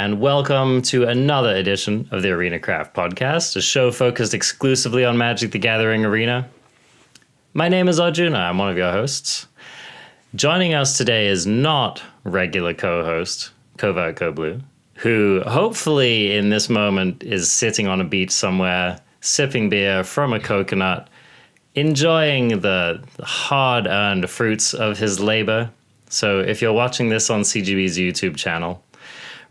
and welcome to another edition of the Arena Craft Podcast, a show focused exclusively on Magic the Gathering Arena. My name is Arjuna, I'm one of your hosts. Joining us today is not regular co-host, CovertGoBlue, who hopefully in this moment is sitting on a beach somewhere, sipping beer from a coconut, enjoying the hard-earned fruits of his labor. So if you're watching this on CGB's YouTube channel,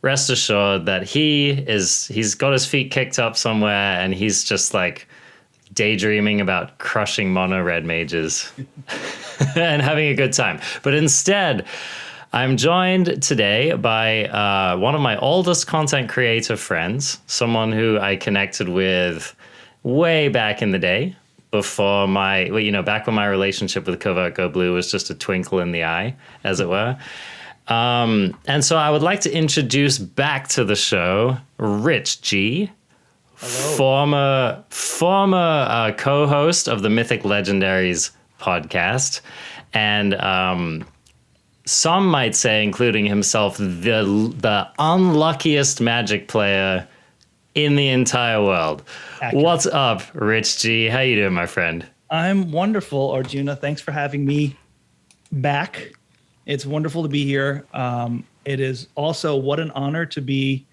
rest assured that he's got his feet kicked up somewhere and he's just like daydreaming about crushing mono red mages and having a good time. But instead, I'm joined today by one of my oldest content creator friends, someone who I connected with way back in the day, before back when my relationship with CovertGoBlue was just a twinkle in the eye, as it were. And so I would like to introduce back to the show, Rich G. Hello. Former co-host of the Mythic Legendaries podcast. And some might say, including himself, the unluckiest Magic player in the entire world. Accurate. What's up, Rich G? How you doing, my friend? I'm wonderful, Arjuna. Thanks for having me back. It's wonderful to be here. It is also what an honor to be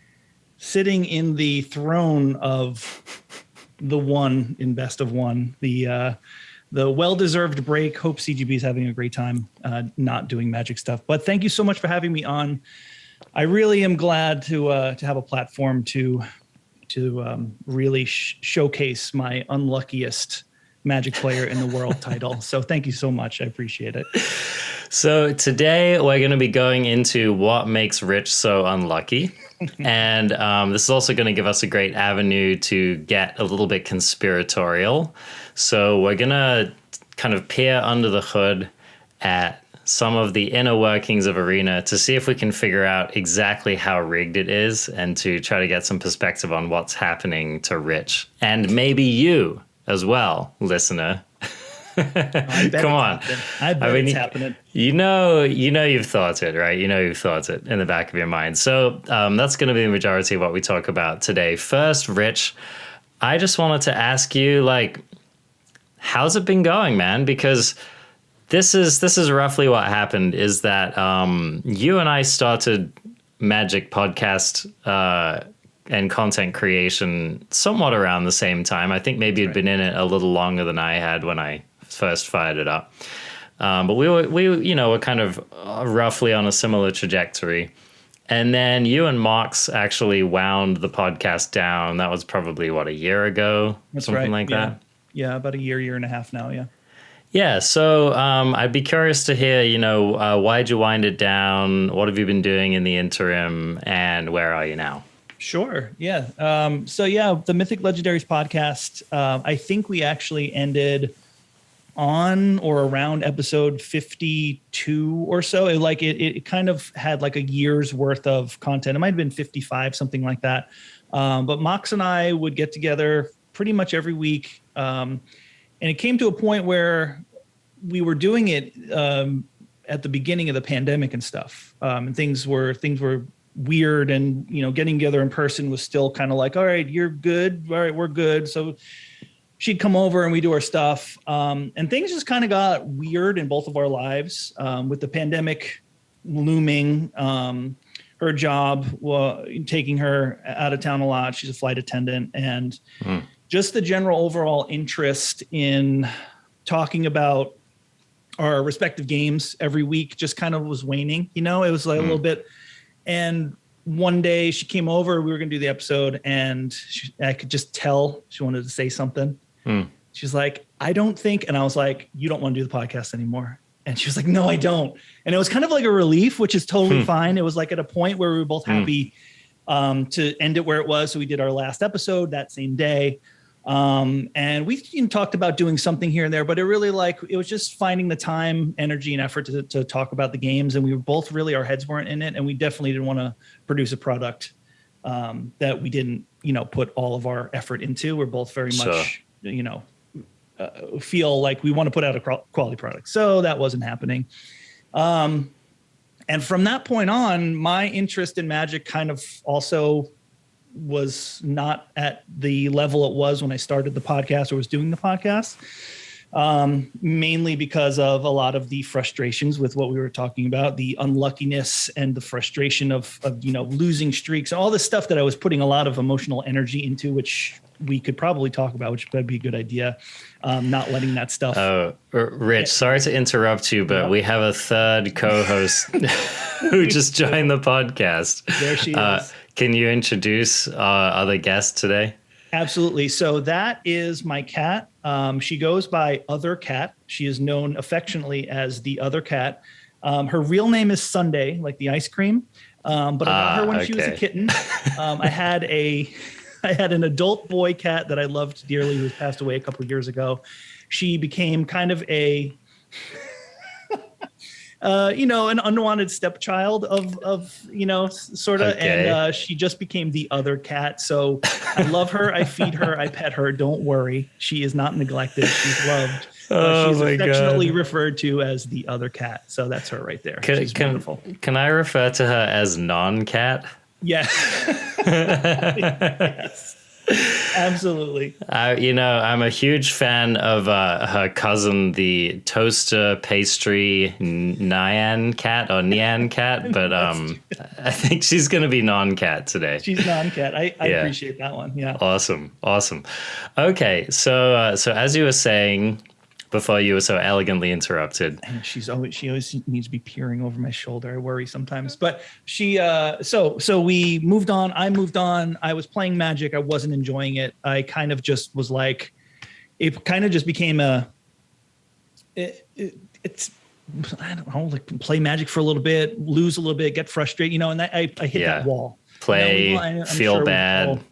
sitting in the throne of the one in Best of One. The well-deserved break. Hope CGB is having a great time not doing Magic stuff. But thank you so much for having me on. I really am glad to have a platform to really showcase my unluckiest Magic player in the world title. So thank you so much. I appreciate it. So today we're going to be going into what makes Rich so unlucky. And this is also going to give us a great avenue to get a little bit conspiratorial. So we're going to kind of peer under the hood at some of the inner workings of Arena to see if we can figure out exactly how rigged it is and to try to get some perspective on what's happening to Rich. And maybe you as well, listener. Come on. I bet it's happening. You know you've thought it, right? You know you've thought it in the back of your mind. So that's going to be the majority of what we talk about today. First, Rich, I just wanted to ask you, how's it been going, man? Because this is roughly what happened, is that you and I started Magic podcast and content creation somewhat around the same time. I think maybe you'd been in it a little longer than I had when I first fired it up. But we were kind of roughly on a similar trajectory. And then you and Mox actually wound the podcast down. That was probably, a year ago? That's something right. like that? Yeah, about a year and a half now, yeah. Yeah, so I'd be curious to hear, why'd you wind it down? What have you been doing in the interim? And where are you now? Sure, yeah. The Mythic Legendaries podcast, I think we actually ended on or around episode 52 or so. It kind of had like a year's worth of content. It might have been 55, something like that. But Mox and I would get together pretty much every week. And it came to a point where we were doing it at the beginning of the pandemic and stuff. And things were weird, and getting together in person was still kind of like, all right, you're good. All right, we're good. So she'd come over and we do our stuff. And things just kind of got weird in both of our lives with the pandemic looming. Her job taking her out of town a lot. She's a flight attendant, and just the general overall interest in talking about our respective games every week just kind of was waning. It was like a little bit. And one day she came over, we were going to do the episode, and I could just tell she wanted to say something. She's like, I don't think, and I was like, you don't want to do the podcast anymore. And she was like, no, I don't. And it was kind of like a relief, which is totally fine. It was like at a point where we were both happy to end it where it was. So we did our last episode that same day. And we talked about doing something here and there, but it really it was just finding the time, energy, and effort to talk about the games. And we were both really, our heads weren't in it. And we definitely didn't want to produce a product that we didn't, put all of our effort into. We're both very much, feel like we want to put out a quality product. So that wasn't happening. And from that point on, my interest in Magic kind of also was not at the level it was when I started the podcast or was doing the podcast. Mainly because of a lot of the frustrations with what we were talking about, the unluckiness and the frustration of losing streaks, all this stuff that I was putting a lot of emotional energy into, which we could probably talk about, which would be a good idea. Not letting that stuff. Oh, Rich, sorry to interrupt you, but we have a third co-host who just joined the podcast. There she is. Can you introduce our other guest today? Absolutely. So that is my cat. She goes by Other Cat. She is known affectionately as the Other Cat. Her real name is Sunday, like the ice cream. But I got her when she was a kitten. I had an adult boy cat that I loved dearly who passed away a couple of years ago. She became kind of a an unwanted stepchild of sort of, okay. And she just became the Other Cat. So I love her. I feed her. I pet her. Don't worry. She is not neglected. She's loved. She's affectionately referred to as the Other Cat. So that's her right there. She's wonderful. Can I refer to her as non-cat? Yeah. Yes. Absolutely. I'm a huge fan of her cousin, the toaster pastry Nyan cat, but I think she's going to be non-cat today. She's non-cat. I appreciate that one. Yeah. Awesome. Okay, so as you were saying before you were so elegantly interrupted. And she always needs to be peering over my shoulder. I worry sometimes. But she so we moved on. I moved on. I was playing Magic. I wasn't enjoying it. I kind of just was like, it kind of just became it's I don't know, like play Magic for a little bit, lose a little bit, get frustrated, and I hit that wall. Play, feel bad.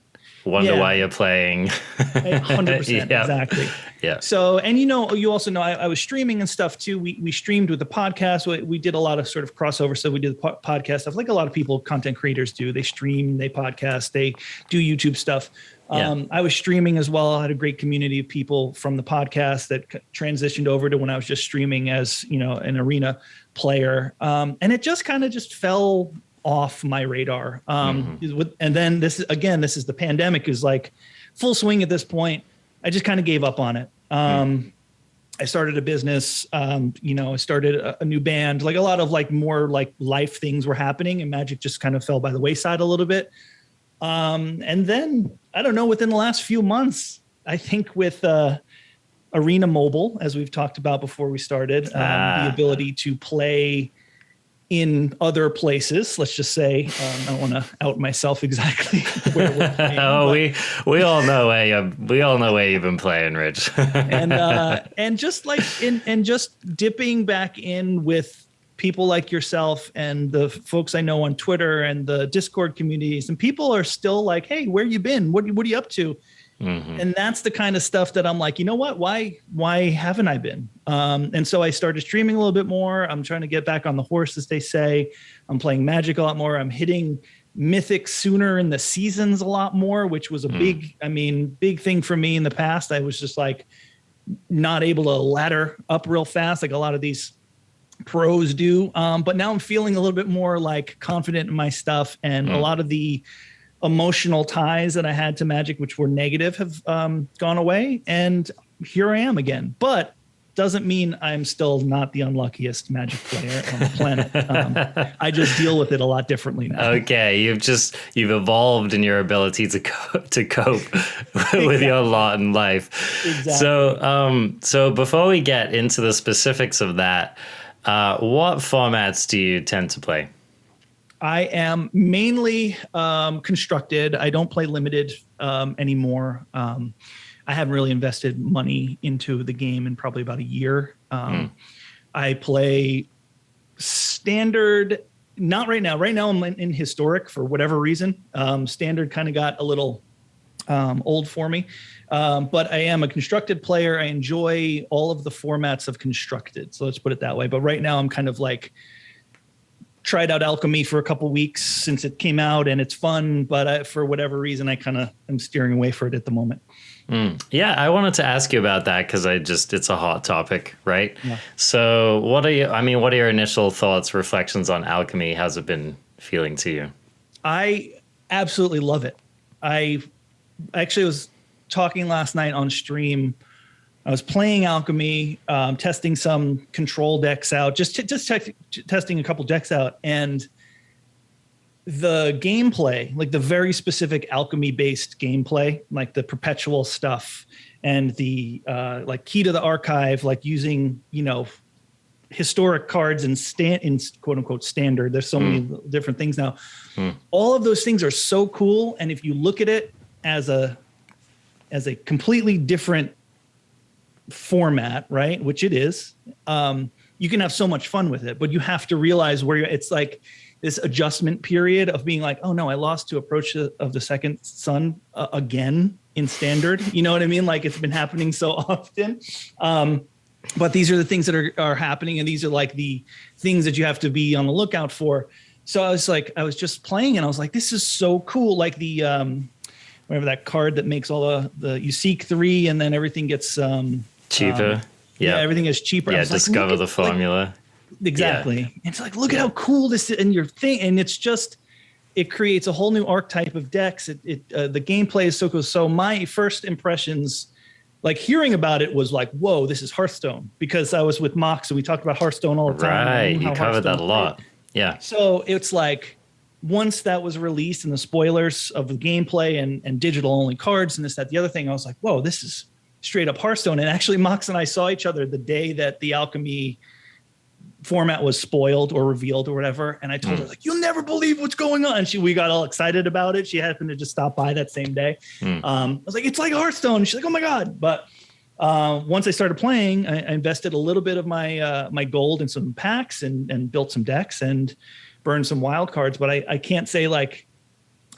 Wonder why you're playing. 100%. Exactly. Yeah. So, and you also know I was streaming and stuff too. We streamed with the podcast. We did a lot of sort of crossover. So we did the podcast stuff like a lot of people, content creators do. They stream, they podcast, they do YouTube stuff. I was streaming as well. I had a great community of people from the podcast that transitioned over to when I was just streaming as, an arena player. And it just kind of just fell off my radar. And then this is the pandemic is like full swing at this point. I just kind of gave up on it. I started a business, I started a new band, like a lot of like more like life things were happening and Magic just kind of fell by the wayside a little bit. And then I don't know, within the last few months, I think with Arena Mobile, as we've talked about before we started, the ability to play in other places, let's just say, I don't want to out myself exactly where we're playing. We all know where you've been playing, Rich. and just like just dipping back in with people like yourself and the folks I know on Twitter and the Discord communities, and people are still like, "Hey, where you been? What are you up to?" And that's the kind of stuff that I'm like, you know what? Why haven't I been? And so I started streaming a little bit more. I'm trying to get back on the horse, as they say. I'm playing Magic a lot more. I'm hitting Mythic sooner in the seasons a lot more, which was a big thing for me in the past. I was just like not able to ladder up real fast, like a lot of these pros do. But now I'm feeling a little bit more like confident in my stuff, and a lot of the emotional ties that I had to Magic, which were negative, have gone away, and here I am again. But doesn't mean I'm still not the unluckiest Magic player on the planet. I just deal with it a lot differently now. Okay, you've evolved in your ability to cope with your lot in life. Exactly. So before we get into the specifics of that, what formats do you tend to play? I am mainly constructed. I don't play limited anymore. I haven't really invested money into the game in probably about a year. I play standard, not right now. Right now I'm in historic for whatever reason. Standard kind of got a little old for me. But I am a constructed player. I enjoy all of the formats of constructed. So let's put it that way. But right now I'm kind of like tried out alchemy for a couple weeks since it came out, and it's fun, but for whatever reason, I kind of am steering away from it at the moment. Yeah, I wanted to ask you about that because it's a hot topic, right? Yeah. So what are your initial thoughts, reflections on alchemy? How's it been feeling to you? I absolutely love it. I actually was talking last night on stream. I was playing alchemy, testing some control decks out, just testing a couple decks out, and the gameplay, like the very specific alchemy based gameplay, like the perpetual stuff and the like key to the archive, like using, historic cards in quote unquote standard. There's so many different things now. All of those things are so cool. And if you look at it as a completely different format, right, which it is, you can have so much fun with it, but you have to realize it's like this adjustment period of being like, oh no, I lost to Approach of the Second Sun again in standard. You know what I mean? Like it's been happening so often. But these are the things that are happening, and these are like the things that you have to be on the lookout for. So I was just playing, and I was like, this is so cool. Like the whatever that card that makes all the you seek 3 and then everything gets cheaper. Yeah, everything is cheaper. Yeah, discover the formula. Exactly. Yeah. It's like, look at how cool this is, and your thing, and it's just, it creates a whole new archetype of decks. The gameplay is so cool. So my first impressions, like hearing about it, was like, whoa, this is Hearthstone, because I was with Mox and we talked about Hearthstone all the time. Right, you covered that a lot. Yeah. So it's like, once that was released and the spoilers of the gameplay and digital only cards and this, that, the other thing, I was like, whoa, this is straight up Hearthstone. And actually Mox and I saw each other the day that the alchemy format was spoiled or revealed or whatever. And I told her, like, you'll never believe what's going on. We got all excited about it. She happened to just stop by that same day. I was like, it's like Hearthstone. She's like, oh my God. But once I started playing, I invested a little bit of my gold in some packs and built some decks and burned some wild cards. But I can't say like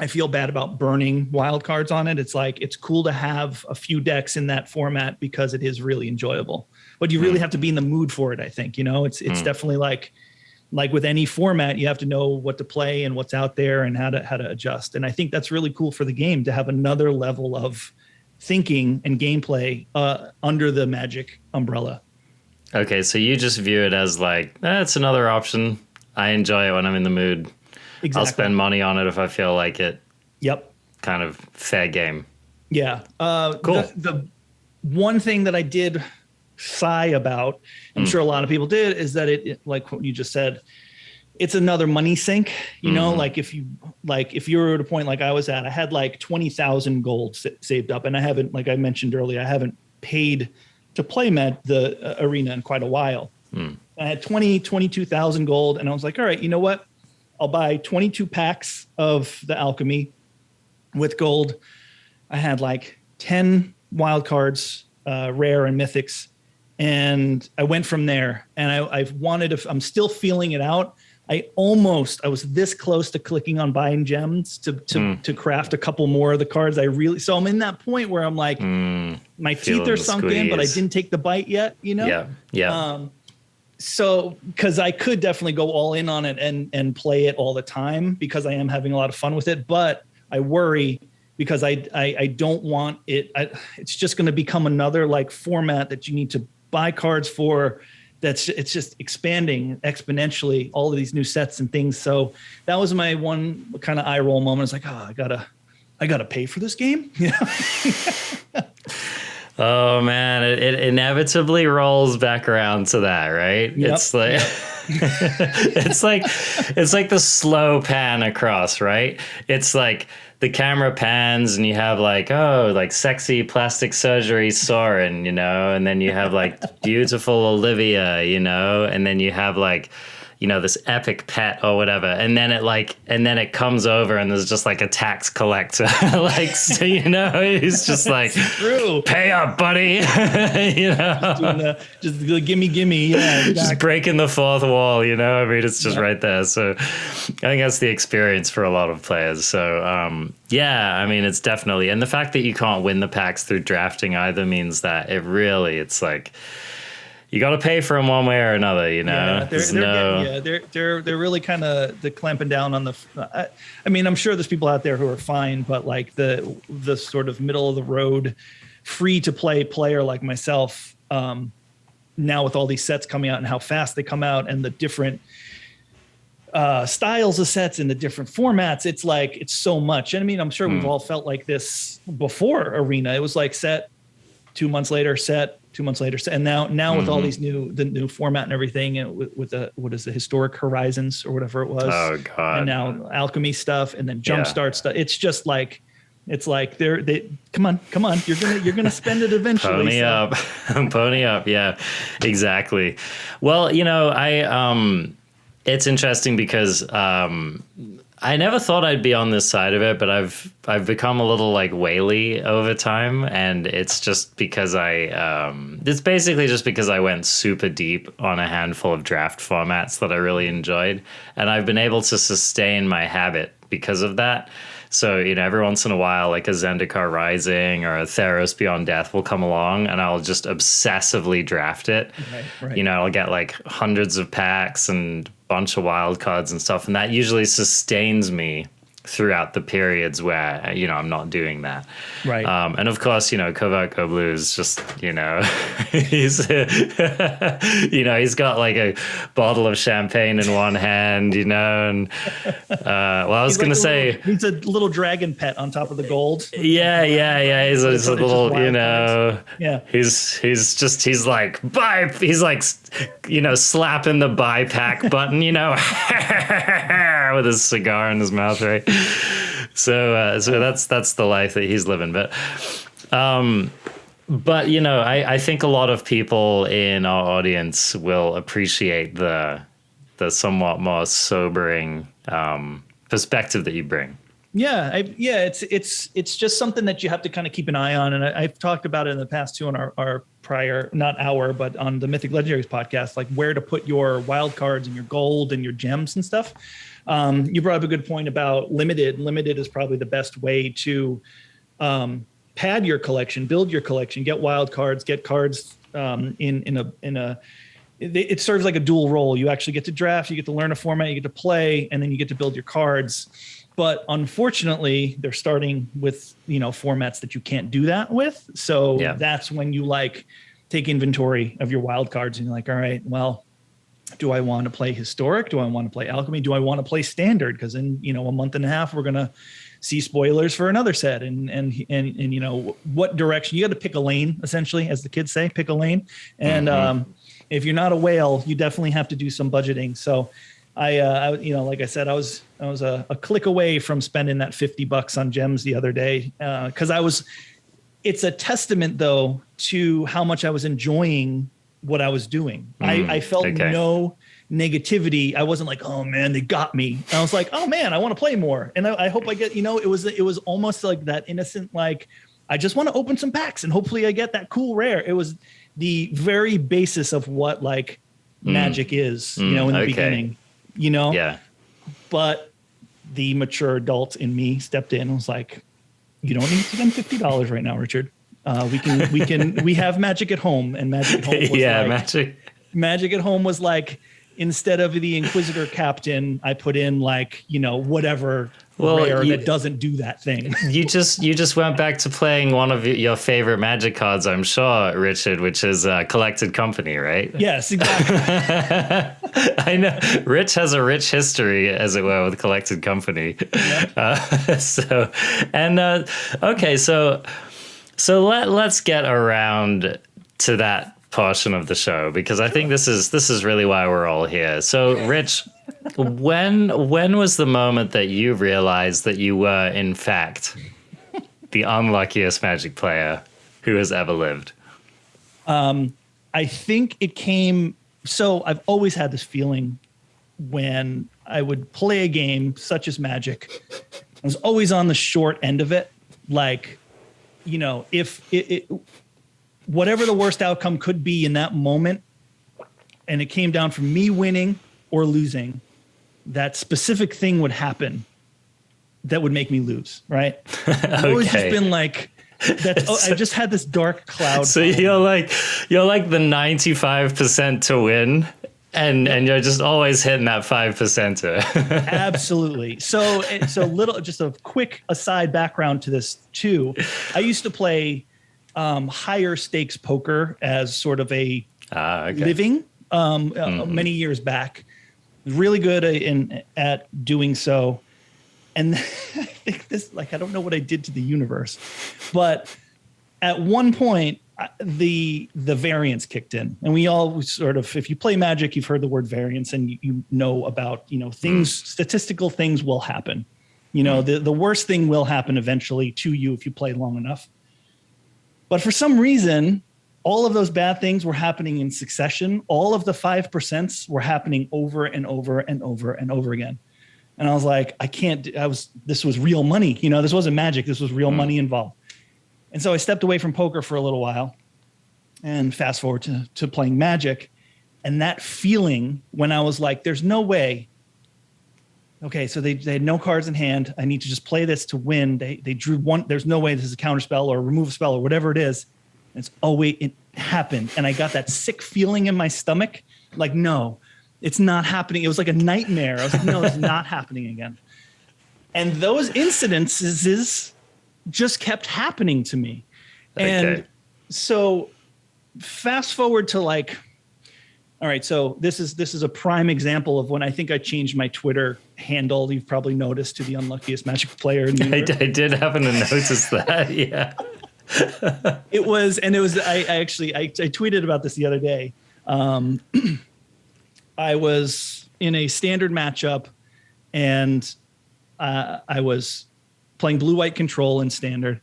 I feel bad about burning wild cards on it. It's like, it's cool to have a few decks in that format because it is really enjoyable. But you really have to be in the mood for it, I think. It's definitely like with any format, you have to know what to play and what's out there and how to adjust. And I think that's really cool for the game to have another level of thinking and gameplay under the Magic umbrella. Okay, so you just view it as like, it's another option. I enjoy it when I'm in the mood. Exactly. I'll spend money on it if I feel like it. Yep. Kind of fair game. Yeah. Cool. The one thing that I did sigh about, I'm sure a lot of people did, is that it like what you just said, it's another money sink. Like if you were at a point like I was at, I had like 20,000 gold saved up, and I haven't, like I mentioned earlier, I haven't paid to play the arena in quite a while. I had 22,000 gold, and I was like, all right, you know what? I'll buy 22 packs of the alchemy with gold. I had like 10 wild cards, rare and mythics. And I went from there, and I'm still feeling it out. I was this close to clicking on buying gems to craft a couple more of the cards. So I'm in that point where I'm like, my teeth are sunk in, but I didn't take the bite yet, Yeah. So, because I could definitely go all in on it and play it all the time, because I am having a lot of fun with it. But I worry because I don't want it. It's just going to become another like format that you need to buy cards for. It's just expanding exponentially, all of these new sets and things. So that was my one kind of eye roll moment. It's like, oh, I gotta pay for this game. Oh man, it inevitably rolls back around to that, right? Yep. It's like it's like the slow pan across, right? It's like the camera pans and you have like, oh, like sexy plastic surgery Soren, and then you have like beautiful Olivia, and then you have like, this epic pet or whatever. And then it comes over and there's just like a tax collector, like, so, he's just like, pay up, buddy. Just gimme. Yeah. Exactly. Just breaking the fourth wall, it's just right there. So I think that's the experience for a lot of players. So, it's definitely, and the fact that you can't win the packs through drafting either means that it's like, you got to pay for them one way or another, you know. They're really kind of clamping down on the. I mean, I'm sure there's people out there who are fine, but like the sort of middle of the road, free to play player like myself, now with all these sets coming out and how fast they come out and the different styles of sets and the different formats, it's so much. And I mean, I'm sure we've all felt like this before Arena. It was like set 2 months later, set 2 months later, set. And now with all these the new format and everything, and with the, what is the Historic Horizons or whatever it was. Oh God. And now Alchemy stuff and then Jumpstart stuff. It's just like, it's like they come on, you're gonna spend it eventually. Pony up. Yeah, exactly. Well, you know, it's interesting because I never thought I'd be on this side of it, but I've become a little like whaley over time, and it's just because it's basically just because I went super deep on a handful of draft formats that I really enjoyed, and I've been able to sustain my habit because of that. So, you know, every once in a while, like a Zendikar Rising or a Theros Beyond Death will come along and I'll just obsessively draft it. Right. You know, I'll get like hundreds of packs and a bunch of wild cards and stuff. And that usually sustains me throughout the periods where, you know, I'm not doing that. Right. And of course, you know, CovertGoBlue is just, you know, he's, you know, he's got like a bottle of champagne in one hand, you know, and, well, I was going to say. He's a little dragon pet on top of the gold. Yeah. He's a little, you know, yeah. He's like, you know, slapping the buy pack button, you know, with his cigar in his mouth, right? So that's the life that he's living. But you know, I think a lot of people in our audience will appreciate the somewhat more sobering perspective that you bring. Yeah, it's just something that you have to kind of keep an eye on, and I've talked about it in the past too on our prior, but on the Mythic Legendaries podcast, like where to put your wild cards and your gold and your gems and stuff. You brought up a good point about limited. Limited is probably the best way to pad your collection, build your collection, get wild cards, get cards it serves like a dual role. You actually get to draft, you get to learn a format, you get to play, and then you get to build your cards. But unfortunately, they're starting with, you know, formats that you can't do that with. So that's when you like take inventory of your wild cards and you're like, all right, well, do I want to play Historic? Do I want to play Alchemy? Do I want to play Standard? Because in, you know, a month and a half, we're going to see spoilers for another set. And you know, what direction? You got to pick a lane, essentially, as the kids say, pick a lane. And if you're not a whale, you definitely have to do some budgeting. So I you know, like I said, I was a click away from spending that $50 on gems the other day. Because it's a testament, though, to how much I was enjoying what I was doing. I felt no negativity. I wasn't like, oh man, they got me. I was like, oh man, I want to play more. And I hope I get, you know, it was almost like that innocent, like, I just want to open some packs and hopefully I get that cool rare. It was the very basis of what like Magic is, you know, in the beginning, you know? Yeah. But the mature adult in me stepped in and was like, you don't need to spend $50 right now, Richard. We have Magic at Home, and Magic at Home was Magic at Home was like, instead of the Inquisitor Captain, I put in like, you know, whatever rare that doesn't do that thing. You just went back to playing one of your favorite Magic cards, I'm sure, Richard, which is Collected Company, right? Yes, exactly. I know. Rich has a rich history, as it were, with Collected Company. Yep. So let's get around to that portion of the show, because I think this is really why we're all here. So, Rich, when was the moment that you realized that you were, in fact, the unluckiest Magic player who has ever lived? I think it came. So I've always had this feeling when I would play a game such as Magic, I was always on the short end of it. Like, you know, if whatever the worst outcome could be in that moment, and it came down from me winning or losing, that specific thing would happen that would make me lose, right? I've always just been like, I just had this dark cloud. So you're like the 95% to win. And you're just always hitting that 5%er. Absolutely. So just a quick aside background to this too. I used to play higher stakes poker as sort of a living many years back. Really good at doing so. And I think this, I don't know what I did to the universe, but at one point, the variance kicked in, and we all sort of, if you play Magic, you've heard the word variance, and you know about, things, statistical things will happen. The worst thing will happen eventually to you if you play long enough. But for some reason, all of those bad things were happening in succession. All of the 5% were happening over and over and over and over again. And I was like, this was real money. This wasn't Magic. This was real money involved. And so I stepped away from poker for a little while and fast forward to playing Magic. And that feeling when I was like, there's no way. Okay, so they had no cards in hand. I need to just play this to win. They drew one. There's no way this is a counter spell or remove a spell or whatever it is. And it happened. And I got that sick feeling in my stomach. Like, no, it's not happening. It was like a nightmare. I was like, no, it's not happening again. And those incidences just kept happening to me. And so fast forward to all right, so this is a prime example of when I think I changed my Twitter handle. You've probably noticed, to the unluckiest Magic player in the universe. I did happen to notice that. Yeah. I tweeted about this the other day. I was in a standard matchup, and I was playing blue-white control in standard,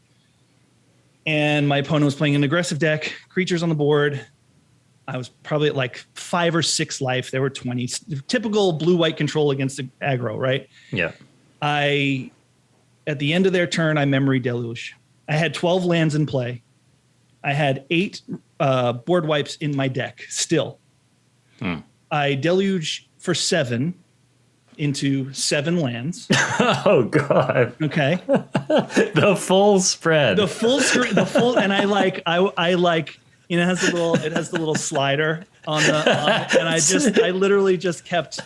and my opponent was playing an aggressive deck, creatures on the board. I was probably at 5 or 6 life. There were 20. Typical blue-white control against aggro, right? Yeah. At the end of their turn, I memory deluge. I had 12 lands in play. I had 8 board wipes in my deck still. I deluge for 7 into 7 lands. Oh God. Okay. The full spread. The full screen. And I it has the little slider on and I literally just kept.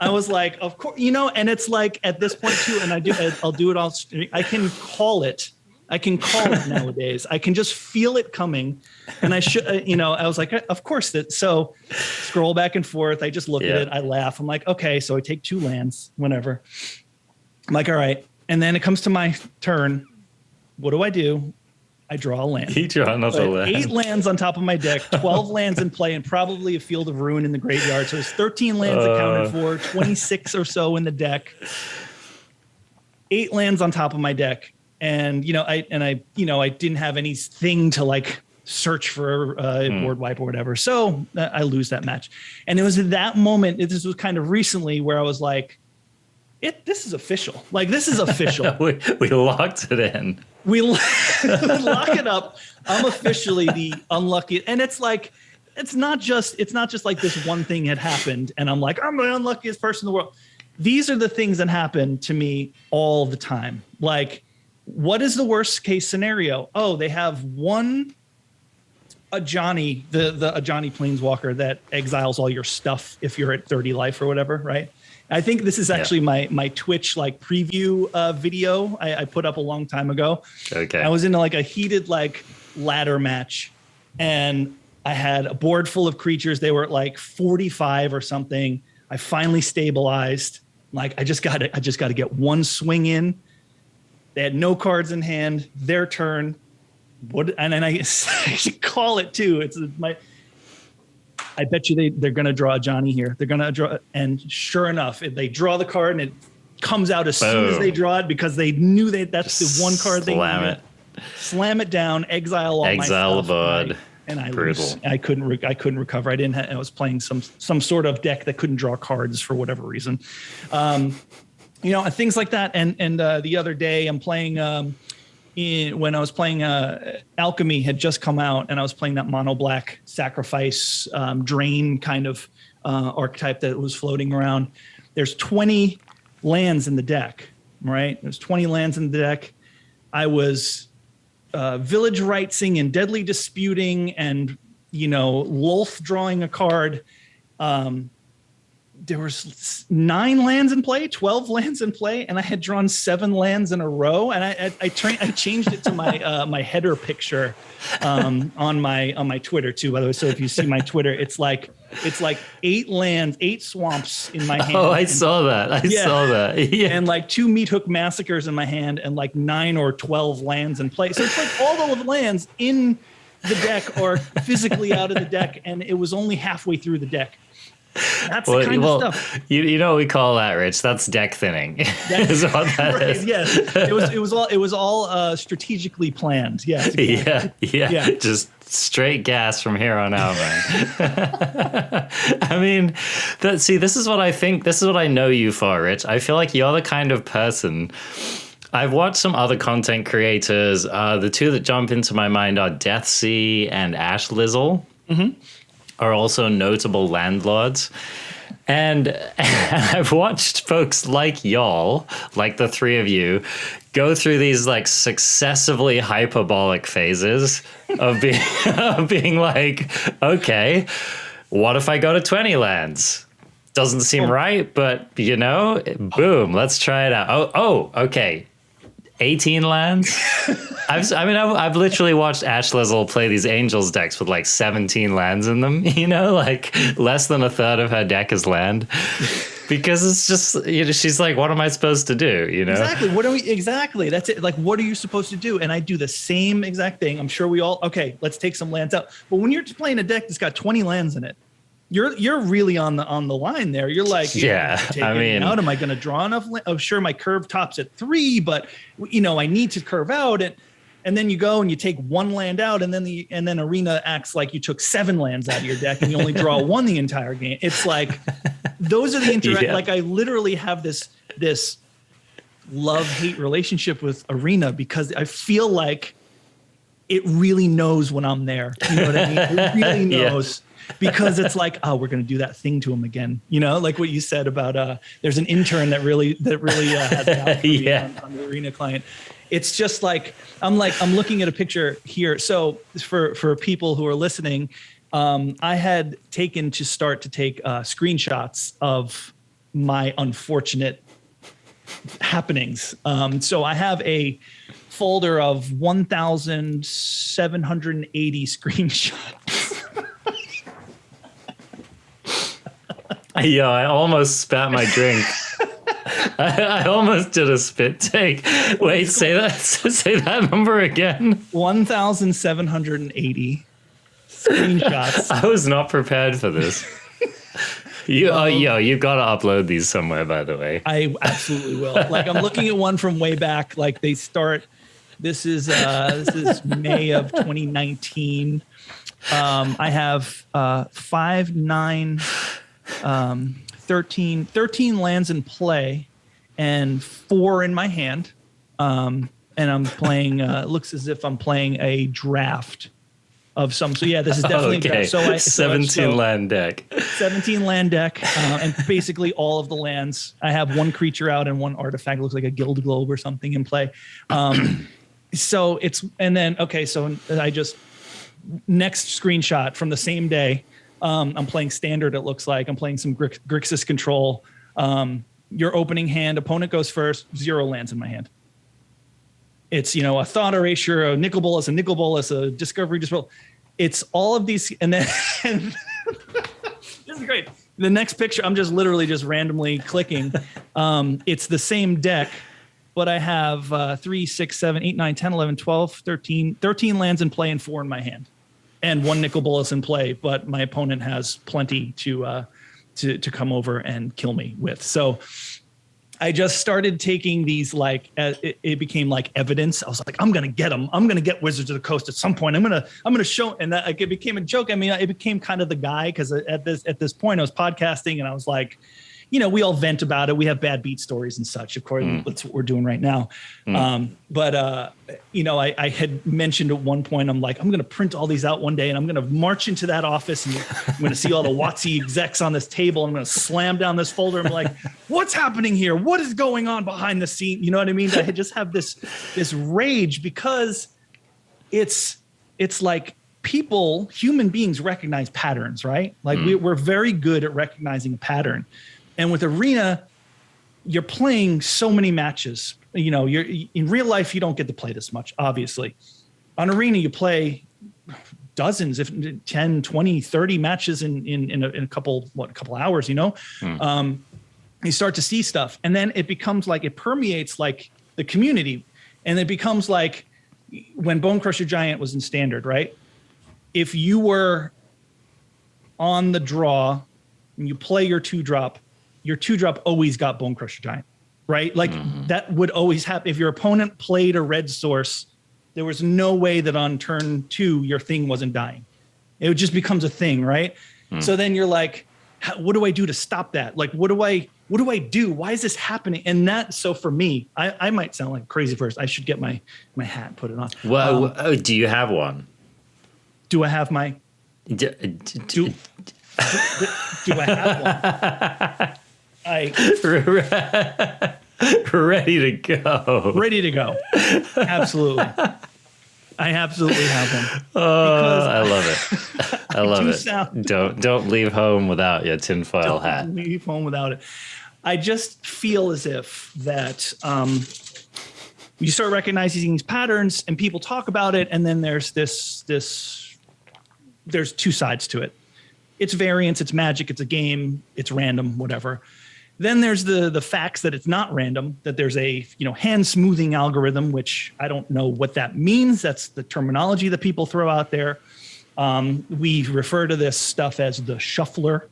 I was like, of course, and it's like at this point too, and I'll do it all. I can call it. Nowadays. I can just feel it coming, and I should, I was like, of course that. So scroll back and forth. I just look at it. I laugh. I'm like, okay, so I take 2 lands, whenever. I'm like, all right. And then it comes to my turn. What do? I draw a land. You draw another land. 8 lands on top of my deck, 12 lands in play, and probably a Field of Ruin in the graveyard. So there's 13 lands accounted for, 26 or so in the deck. 8 lands on top of my deck. And I didn't have anything to search for board wipe or whatever, so I lose that match. And it was at that moment. This was kind of recently where I was like, "This is official. This is official." we locked it in. We lock it up. I'm officially the unlucky, and it's not just like this one thing had happened, and I'm like, I'm the unluckiest person in the world. These are the things that happen to me all the time. What is the worst case scenario? Oh, they have Ajani, the Ajani Planeswalker that exiles all your stuff if you're at 30 life or whatever, right? I think this is actually my Twitch preview video I put up a long time ago. Okay. I was in a heated ladder match, and I had a board full of creatures. They were at 45 or something. I finally stabilized. I just got to get one swing in. They had no cards in hand. Their turn. And then I should call it too. I bet you they're going to draw a Johnny here. They're going to draw, and sure enough, they draw the card, and it comes out as soon as they draw it, because they knew that's the one card they needed. Slam it down, exile all my stuff. Exile the board. And I lose. I couldn't recover. I was playing some sort of deck that couldn't draw cards for whatever reason. Things like that. And the other day I'm playing, when I was playing Alchemy had just come out, and I was playing that mono black sacrifice drain kind of archetype that was floating around. There's 20 lands in the deck, right? There's 20 lands in the deck. I was Village Rightsing and Deadly Disputing and, Lolth drawing a card. There was 9 lands in play, 12 lands in play, and I had drawn 7 lands in a row. And I changed it to my my header picture on my Twitter too, by the way. So if you see my Twitter, it's like 8 lands, 8 swamps in my hand. Oh, I saw that. I saw that. Yeah. And like 2 Meat Hook Massacres in my hand, and like 9 or 12 lands in play. So it's like all the lands in the deck are physically out of the deck, and it was only halfway through the deck. That's the kind of stuff. You know what we call that, Rich? That's deck thinning. Is what that is. Yes. It was all strategically planned. Yeah. Exactly. Yeah. Just straight gas from here on out, man. I mean, this is what I think. This is what I know you for, Rich. I feel like you're the kind of person. I've watched some other content creators. The 2 that jump into my mind are Deathsea and Ash Lizzle. Mm-hmm. Are also notable landlords. And I've watched folks like y'all, like the 3 of you, go through these like successively hyperbolic phases of being like, okay, what if I go to 20 lands? Doesn't seem right, but boom, let's try it out. Oh, okay. 18 lands. I've literally watched Ash Lizzle play these Angels decks with like 17 lands in them, like less than a third of her deck is land, because it's just, she's like, what am I supposed to do? Exactly. That's it. Like, what are you supposed to do? And I do the same exact thing. I'm sure we all, okay, let's take some lands out. But when you're playing a deck that's got 20 lands in it, you're really on the line there. You're like, out. Am I going to draw enough? Oh, sure, my curve tops at 3, but I need to curve out, and then you go and you take 1 land out, and then Arena acts like you took 7 lands out of your deck and you only draw 1 the entire game. It's like those are the Like I literally have this love-hate relationship with Arena because I feel like it really knows when I'm there. You know what I mean? It really knows. Because it's like, oh, we're going to do that thing to him again. Like what you said about there's an intern that really has the on the Arena client. It's just like I'm looking at a picture here. So for people who are listening, I had taken to take screenshots of my unfortunate happenings. So I have a folder of 1,780 screenshots. Yeah, I almost spat my drink. I almost did a spit take. Wait, say that number again. 1,780 screenshots. I was not prepared for this. You've got to upload these somewhere, by the way. I absolutely will. Like, I'm looking at one from way back. Like, they start. This is May of 2019. I have 5, 9. 13 lands in play and 4 in my hand. And I'm playing, looks as if I'm playing a draft of some. So yeah, this is definitely okay. So 17 land deck. 17 land deck. And basically all of the lands. I have 1 creature out and 1 artifact. It looks like a Guild Globe or something in play. So I just, next screenshot from the same day. I'm playing standard, it looks like. I'm playing some Grixis control. Your opening hand, opponent goes first, 0 lands in my hand. It's, a Thought Erasure, a Nicol Bolas, a Discovery Dispel. It's all of these, and then this is great. The next picture, I'm just literally just randomly clicking. It's the same deck, but I have 3, 6, 7, 8, 9, 10, 11, 12, 13 lands in play and 4 in my hand. And 1 Nicol Bolas in play, but my opponent has plenty to come over and kill me with. So I just started taking these it became like evidence. I was like, I'm gonna get them. I'm gonna get Wizards of the Coast at some point. I'm gonna show, and that it became a joke. I mean, it became kind of the guy because at this point I was podcasting and I was like, we all vent about it. We have bad beat stories and such. Of course, that's what we're doing right now. But I had mentioned at one point, I'm like, I'm going to print all these out one day and I'm going to march into that office and I'm going to see all the WotC execs on this table. I'm going to slam down this folder. I'm like, what's happening here? What is going on behind the scene? You know what I mean? I just have this rage because it's like human beings recognize patterns, right? Like we're very good at recognizing a pattern. And with Arena, you're playing so many matches. You know, you're in real life, you don't get to play this much, obviously. On Arena, you play dozens, if 10, 20, 30 matches in a couple hours, you know? You start to see stuff. And then it becomes like, it permeates like the community. And it becomes like when Bone Crusher Giant was in Standard, right? If you were on the draw and you play your 2-drop always got Bone Crusher Giant, right? Like that would always happen. If your opponent played a red source, there was no way that on turn 2 your thing wasn't dying. It just becomes a thing, right? So then you're like, what do I do to stop that? Like, what do I do? Why is this happening? And that, so for me, I might sound like a crazy person. I should get my hat and put it on. Well, do you have one? Do I have my? Do I have one? Ready to go. Ready to go. Absolutely. I absolutely have one. Oh, I love it. I love it. Don't leave home without your tinfoil hat. Don't leave home without it. I just feel as if that you start recognizing these patterns and people talk about it, and then there's there's two sides to it. It's variance, it's magic, it's a game, it's random, whatever. Then there's the facts that it's not random, that there's a hand smoothing algorithm, which I don't know what that means. That's the terminology that people throw out there. We refer to this stuff as the shuffler.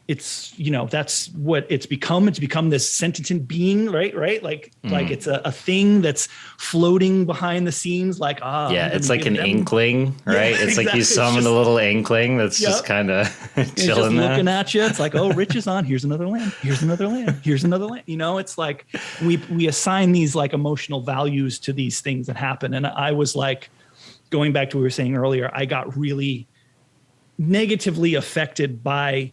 It's that's what it's become. It's become this sentient being, right? Like it's a thing that's floating behind the scenes. Like it's like an inkling, right? Yeah, it's like you summon a little inkling that's just kind of chilling there, looking at you. It's like, oh, Rich is on. Here's another land. Here's another land. Here's another land. It's like we assign these like emotional values to these things that happen. And I was like, going back to what we were saying earlier, I got really negatively affected by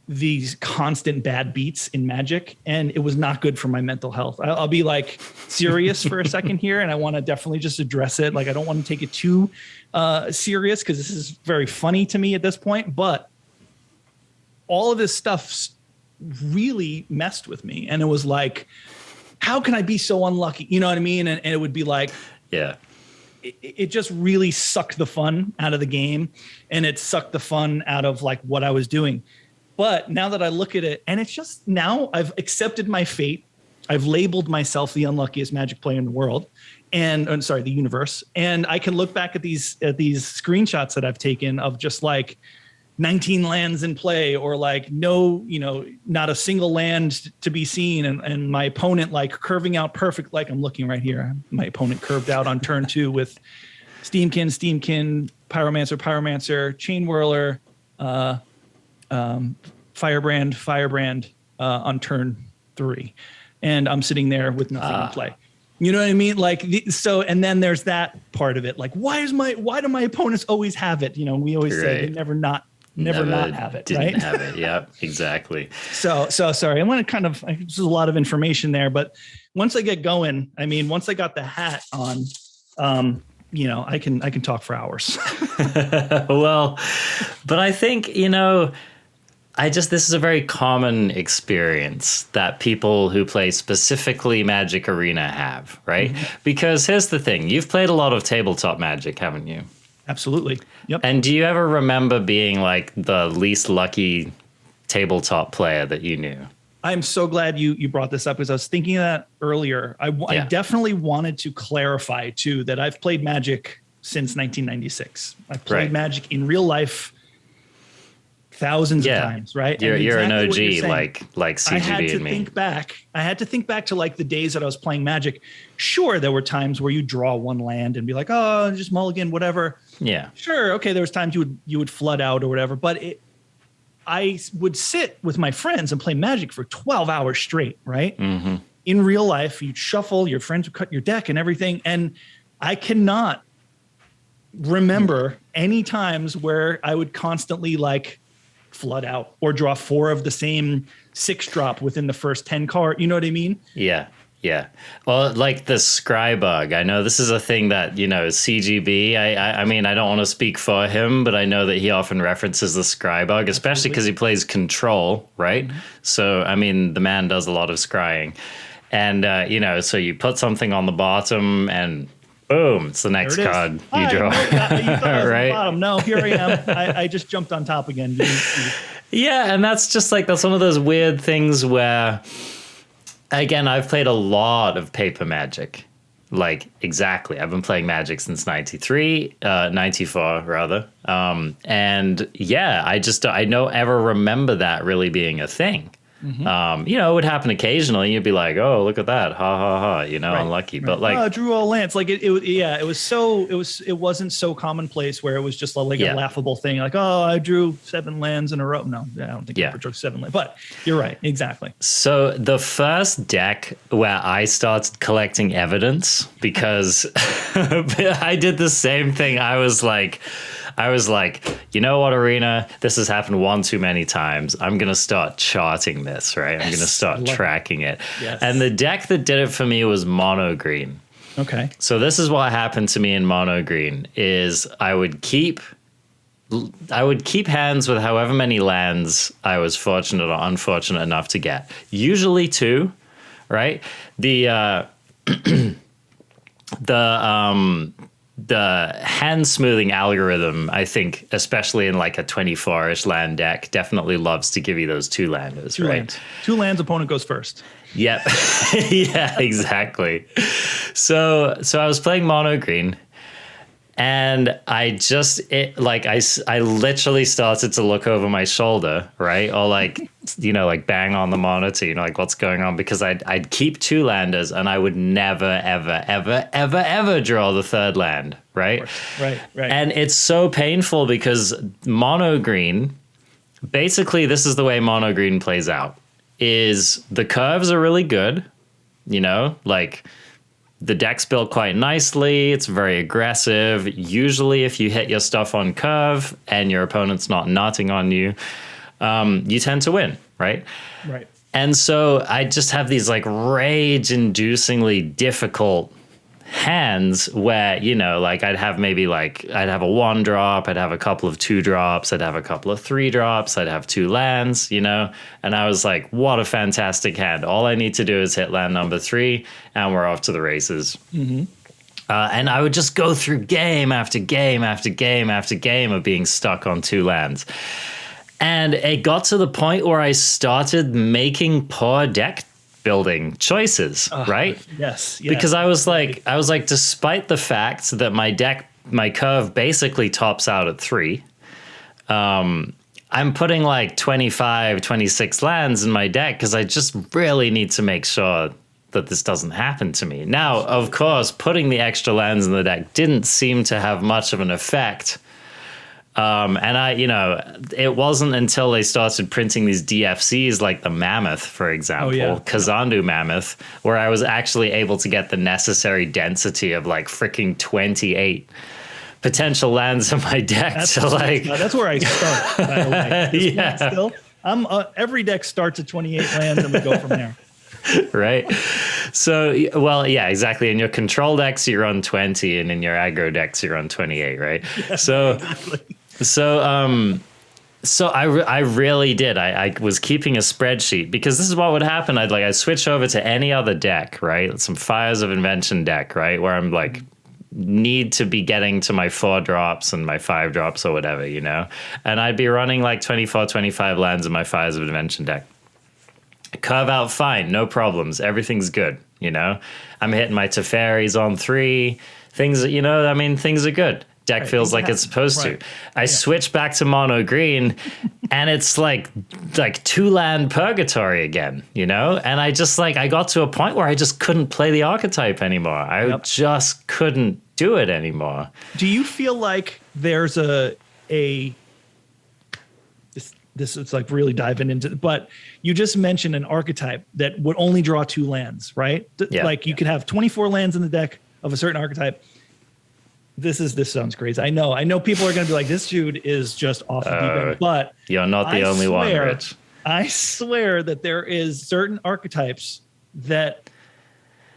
these constant bad beats in Magic, and it was not good for my mental health. I'll be like serious for a second here, and I want to definitely just address it. Like, I don't want to take it too serious because this is very funny to me at this point, but all of this stuff really messed with me, and it was like, how can I be so unlucky? You know what I mean? And it would be like, yeah. It just really sucked the fun out of the game, and it sucked the fun out of like what I was doing. But now that I look at it, and it's just, now I've accepted my fate. I've labeled myself the unluckiest Magic player in the world, the universe. And I can look back at these screenshots that I've taken of just like 19 lands in play, or like no, not a single land to be seen, and my opponent like curving out perfect. Like, I'm looking right here, my opponent curved out on turn 2 with Steamkin, Pyromancer, Chain Whirler, Firebrand on turn 3, and I'm sitting there with nothing in play. You know what I mean? Like, and then there's that part of it. Like, why do my opponents always have it? We always say they never not have it. Didn't right? have it. Yep, exactly. So sorry. I want to there's a lot of information there, but once I get going, once I got the hat on, I can talk for hours. Well, but I think, this is a very common experience that people who play specifically Magic Arena have, right? Mm-hmm. Because here's the thing. You've played a lot of tabletop Magic, haven't you? Absolutely. Yep. And do you ever remember being like the least lucky tabletop player that you knew? I'm so glad you brought this up, because I was thinking of that earlier. I definitely wanted to clarify too that I've played Magic since 1996. I've played Magic in real life thousands of times, right? You're an OG, like CGB I had to and me. I had to think back to like the days that I was playing Magic. Sure, there were times where you draw one land and be like, oh, just mulligan, whatever. Yeah. Sure. Okay. There was times you would flood out or whatever, but I would sit with my friends and play Magic for 12 hours straight, right? Mm-hmm. In real life, you'd shuffle, your friends would cut your deck and everything. And I cannot remember any times where I would constantly like flood out or draw 4 of the same 6-drop within the first 10 card. You know what I mean? Yeah. Yeah. Well, like the scry bug. I know this is a thing that, CGB. I mean, I don't want to speak for him, but I know that he often references the scry bug, especially because he plays control, right? Mm-hmm. So, I mean, the man does a lot of scrying. And, so you put something on the bottom and boom, it's the next card you draw. You thought I was right? on the bottom. No, here I am. I just jumped on top again. Yeah, and that's just like, that's one of those weird things where, again, I've played a lot of paper Magic. Like, exactly. I've been playing Magic since 94 rather. And yeah, I don't ever remember that really being a thing. Mm-hmm. It would happen occasionally. You'd be like, "Oh, look at that! Ha ha ha!" Right, unlucky. Right. But like, drew all lands. Like it wasn't so commonplace where it was just a laughable thing. Like, oh, I drew 7 lands in a row. No, I don't think I ever drew 7 lands. But you're right, exactly. So the first deck where I started collecting evidence, because I did the same thing. I was like, you know what, Arena? This has happened one too many times. I'm going to start charting this, right? I'm going to start tracking it. Yes. And the deck that did it for me was mono green. Okay. So this is what happened to me in mono green is I would keep hands with however many lands I was fortunate or unfortunate enough to get. Usually 2, right? The hand smoothing algorithm, I think, especially in like a 24-ish land deck, definitely loves to give you those 2 landers, right? Lands. 2 lands, opponent goes first. Yep. Yeah, exactly. So I was playing mono green, and I literally started to look over my shoulder, right? Or like, like bang on the monitor, like what's going on? Because I'd keep 2 landers and I would never, ever, ever, ever, ever draw the 3rd land, right? Right. And it's so painful because mono green, basically this is the way mono green plays out, is the curves are really good, like the deck's built quite nicely. It's very aggressive. Usually if you hit your stuff on curve and your opponent's not nutting on you, you tend to win, right? Right. And so I just have these like rage-inducingly difficult hands where, like I'd have a 1 drop, I'd have a couple of 2 drops, I'd have a couple of 3 drops, I'd have 2 lands, and I was like, what a fantastic hand. All I need to do is hit land number 3 and we're off to the races. Mm-hmm. And I would just go through game after game after game after game of being stuck on 2 lands. And it got to the point where I started making poor deck building choices, right? Yes. Because I was like, despite the fact that my curve basically tops out at 3, I'm putting like 25, 26 lands in my deck because I just really need to make sure that this doesn't happen to me. Now, of course, putting the extra lands in the deck didn't seem to have much of an effect. And it wasn't until they started printing these DFCs like the Mammoth, for example, Kazandu Mammoth, where I was actually able to get the necessary density of like freaking 28 potential lands in my deck. That's where I start, by the way. Still, every deck starts at 28 lands and we go from there. Right. So, well, yeah, exactly. In your control decks, you're on 20, and in your aggro decks, you're on 28, right? Yeah, so, exactly. So I really did. I was keeping a spreadsheet because this is what would happen. I'd switch over to any other deck, right? Some Fires of Invention deck, right? Where I'm like, need to be getting to my 4 drops and my 5 drops or whatever, And I'd be running like 24, 25 lands in my Fires of Invention deck. Curve out fine, no problems. Everything's good, I'm hitting my Teferis on 3. Things, things are good. Deck feels like it's supposed to. I switch back to mono green and it's like 2 land purgatory again, And I just I got to a point where I just couldn't play the archetype anymore. I just couldn't do it anymore. Do you feel like there's this is like really diving into, but you just mentioned an archetype that would only draw 2 lands, right? Like you could have 24 lands in the deck of a certain archetype. This sounds crazy. I know people are going to be like, this dude is just off the deep end, but you're not the only one, Rich. I swear that there is certain archetypes that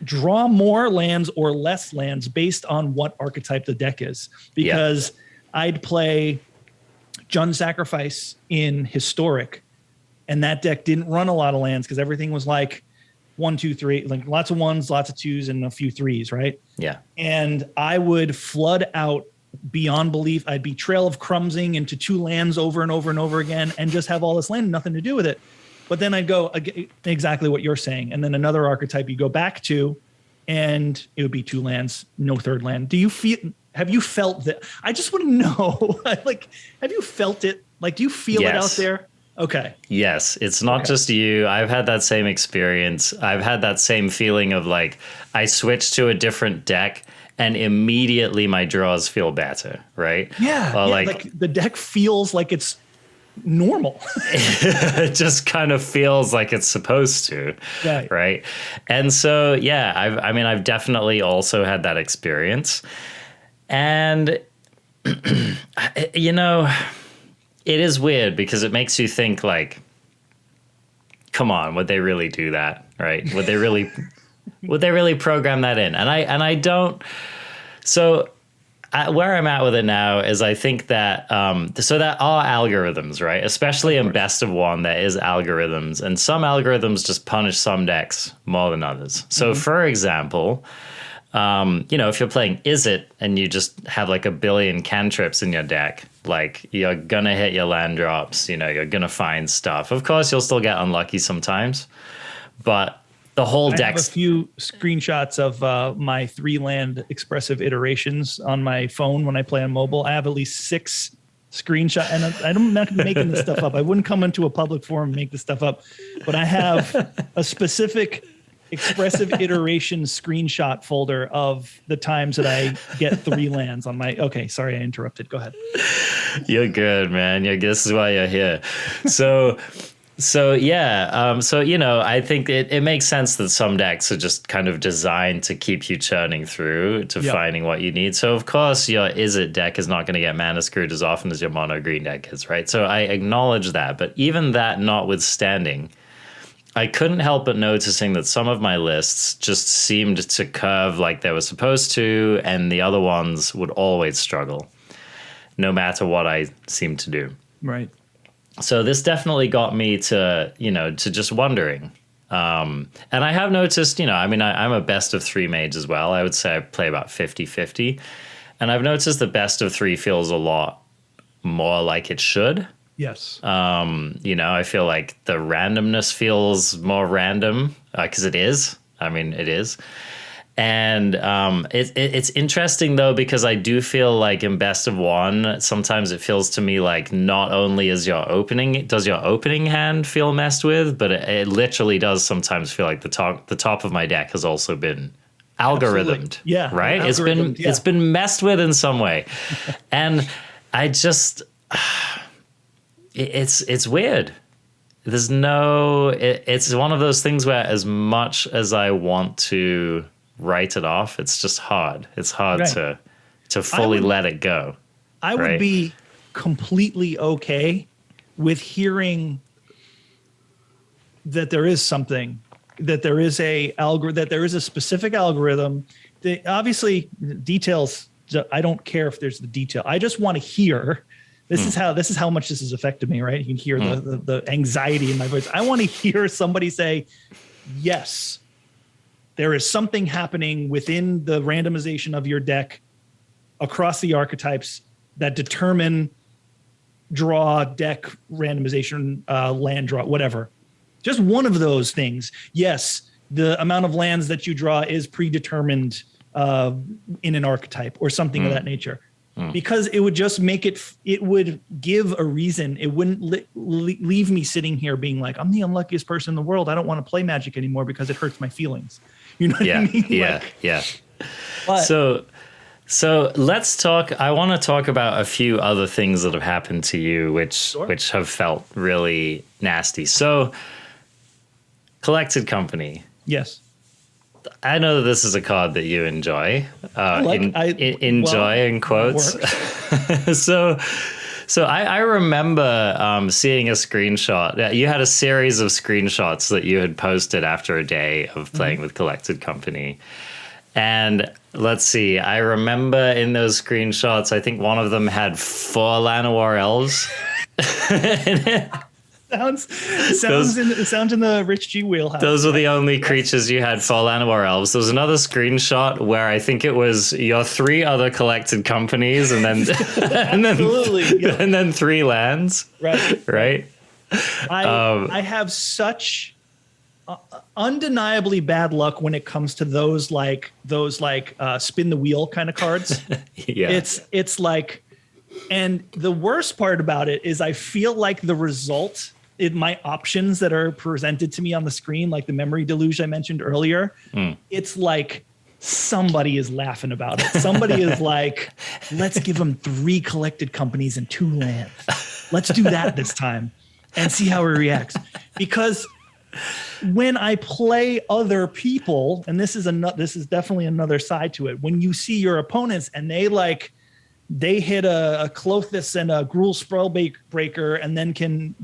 draw more lands or less lands based on what archetype the deck is. Because I'd play Jund Sacrifice in Historic, and that deck didn't run a lot of lands because everything was like 1, 2, 3, like lots of ones, lots of twos, and a few threes, right? Yeah. And I would flood out beyond belief. I'd be Trail of Crumbsing into 2 lands over and over and over again and just have all this land, nothing to do with it. But then I'd go exactly what you're saying. And then another archetype you go back to, and it would be 2 lands, no third land. Have you felt that? I just want to know, like, have you felt it? Like, do you feel it out there? Okay. Yes. It's not just you. I've had that same experience. I've had that same feeling of like, I switch to a different deck and immediately my draws feel better. Right. Yeah. Like the deck feels like it's normal. It just kind of feels like it's supposed to. Right. And so, I've definitely also had that experience. And, you know, it is weird because it makes you think like, come on, would they really do that? Right. Would they really program that in? And I don't. So where I'm at with it now is I think that, so that are algorithms, right? Especially in best of one, there is algorithms, and some algorithms just punish some decks more than others. So for example, if you're playing Is It and you just have like a billion cantrips in your deck, like you're gonna hit your land drops, you're gonna find stuff. Of course, you'll still get unlucky sometimes, but the whole deck. I have a few screenshots of my 3 land expressive iterations on my phone when I play on mobile. I have at least 6 screenshots, and I'm not making this stuff up. I wouldn't come into a public forum and make this stuff up, but I have a specific expressive iteration screenshot folder of the times that I get 3 lands on my. Okay, sorry, I interrupted. Go ahead. You're good, man. This is why you're here. So I think it makes sense that some decks are just kind of designed to keep you churning through to finding what you need. So of course your Is It deck is not going to get mana screwed as often as your mono green deck is, right? So I acknowledge that, but even that notwithstanding, I couldn't help but noticing that some of my lists just seemed to curve like they were supposed to, and the other ones would always struggle, no matter what I seemed to do. Right. So this definitely got me to just wondering. And I have noticed, I'm a best of 3 mage as well. I would say I play about 50-50. And I've noticed the best of 3 feels a lot more like it should. Yes. I feel like the randomness feels more random because it is. It is. And it's interesting, though, because I do feel like in best of one, sometimes it feels to me like not only does your opening hand feel messed with, but it literally does sometimes feel like the top of my deck has also been algorithmed. Absolutely. Yeah. Right? It's been messed with in some way. And I just... It's weird. It's one of those things where as much as I want to write it off, it's just hard. It's hard to fully let it go. I would be completely okay with hearing that there is something, that there is a specific algorithm. Obviously, details, I don't care if there's the detail. I just want to hear. This is how much this has affected me, right? You can hear the anxiety in my voice. I want to hear somebody say, yes, there is something happening within the randomization of your deck across the archetypes that determine draw, deck randomization, land draw, whatever. Just one of those things. Yes, the amount of lands that you draw is predetermined in an archetype or something of that nature. Because it would just make it would give a reason. It wouldn't leave me sitting here being like, I'm the unluckiest person in the world. I don't want to play Magic anymore because it hurts my feelings. You know what I mean? Yeah. But, so let's talk. I want to talk about a few other things that have happened to you, which have felt really nasty. So, Collected Company. Yes. I know that this is a card that you enjoy. Enjoy in quotes. So I remember seeing a screenshot. You had a series of screenshots that you had posted after a day of playing with Collected Company. And let's see, I remember in those screenshots, I think one of them had 4 Llanowar elves. Sounds in the Rich G wheelhouse. Those were the only creatures you had, 4 Llanowar elves. There was another screenshot where I think it was your 3 other Collected Companies and then and then 3 lands. Right. I have such undeniably bad luck when it comes to those spin the wheel kind of cards. Yeah. It's like, and the worst part about it is I feel like the result in my options that are presented to me on the screen, like the memory deluge I mentioned earlier, it's like somebody is laughing about it. Somebody is like, let's give them 3 Collected Companies and 2 lands. Let's do that this time and see how he reacts. Because when I play other people, and this is definitely another side to it, when you see your opponents and they hit a Klothys and a Gruul Spellbreaker and then can,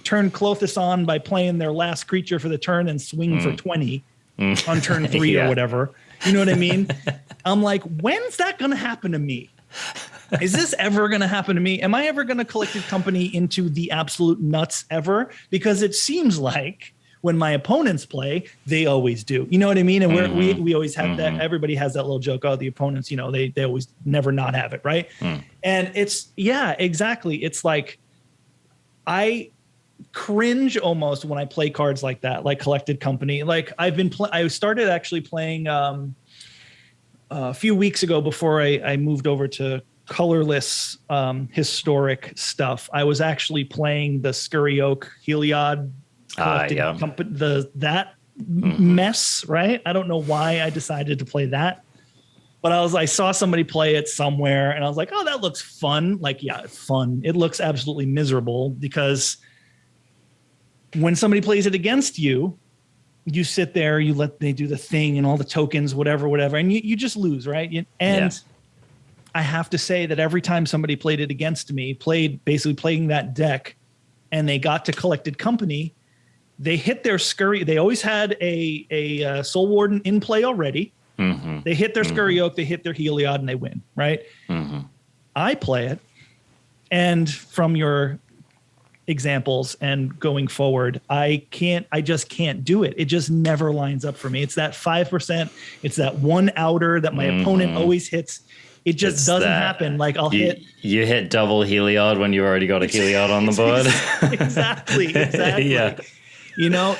turn Klothys on by playing their last creature for the turn and swing for 20 on turn 3 or whatever. You know what I mean? I'm like, when's that going to happen to me? Is this ever going to happen to me? Am I ever going to Collected Company into the absolute nuts ever? Because it seems like when my opponents play, they always do. You know what I mean? And we always have that. Everybody has that little joke. Oh, the opponents, they always never not have it, right? And it's, yeah, exactly. It's like I cringe almost when I play cards like that, like Collected Company. Like I started actually playing a few weeks ago before I moved over to colorless historic stuff. I was actually playing the Scurry Oak Heliod mess, right? I don't know why I decided to play that, but I saw somebody play it somewhere and I was like, oh, that looks fun. Like, yeah, it's fun. It looks absolutely miserable because when somebody plays it against you, you sit there, they do the thing and all the tokens, whatever, and you just lose, right? I have to say that every time somebody played it against me, basically playing that deck, and they got to Collected Company, they hit their Scurry. They always had a Soul Warden in play already. They hit their Scurry Oak, they hit their Heliod, and they win, right? I play it, and from your examples and going forward, I just can't do it. It just never lines up for me. It's that 5%. It's that one outer that my opponent always hits. It just doesn't happen. Like you hit double Heliod when you already got a Heliod on the board. Exactly. Yeah.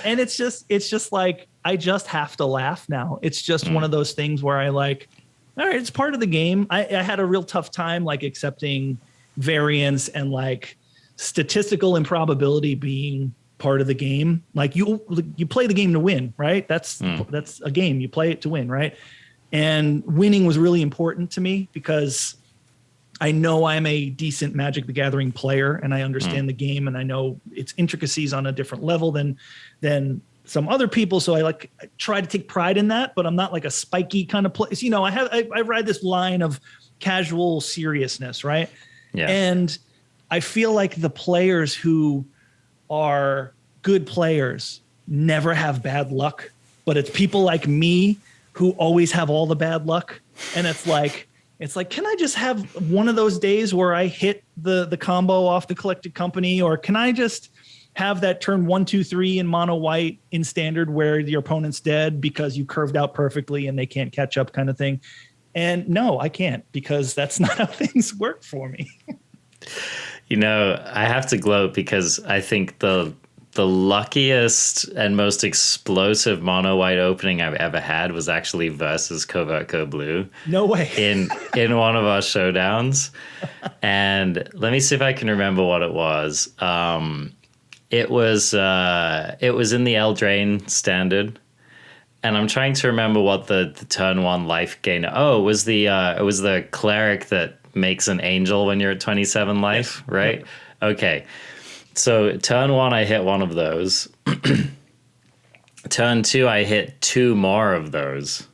And it's just like, I just have to laugh now. It's just one of those things where I like, all right, it's part of the game. I had a real tough time like accepting variance and like statistical improbability being part of the game. Like you play the game to win, right? That's a game. You play it to win, right? And winning was really important to me because I know I'm a decent Magic the Gathering player and I understand the game and I know its intricacies on a different level than some other people. So I try to take pride in that, but I'm not like a spiky kind of place. I ride this line of casual seriousness, right? Yeah. And I feel like the players who are good players never have bad luck, but it's people like me who always have all the bad luck. And it's like, can I just have one of those days where I hit the combo off the Collected Company, or can I just have that turn 1, 2, 3 in mono white in standard where your opponent's dead because you curved out perfectly and they can't catch up kind of thing? And no, I can't, because that's not how things work for me. I have to gloat because I think the luckiest and most explosive mono white opening I've ever had was actually versus CovertGoBlue. No way. in one of our showdowns. And let me see if I can remember what it was. It was in the Eldraine standard. And I'm trying to remember what the turn 1 life gain. Oh, it was the cleric that makes an angel when you're at 27 life, yes. Right? Yep. Okay. So turn 1, I hit one of those. Turn 2, I hit 2 more of those.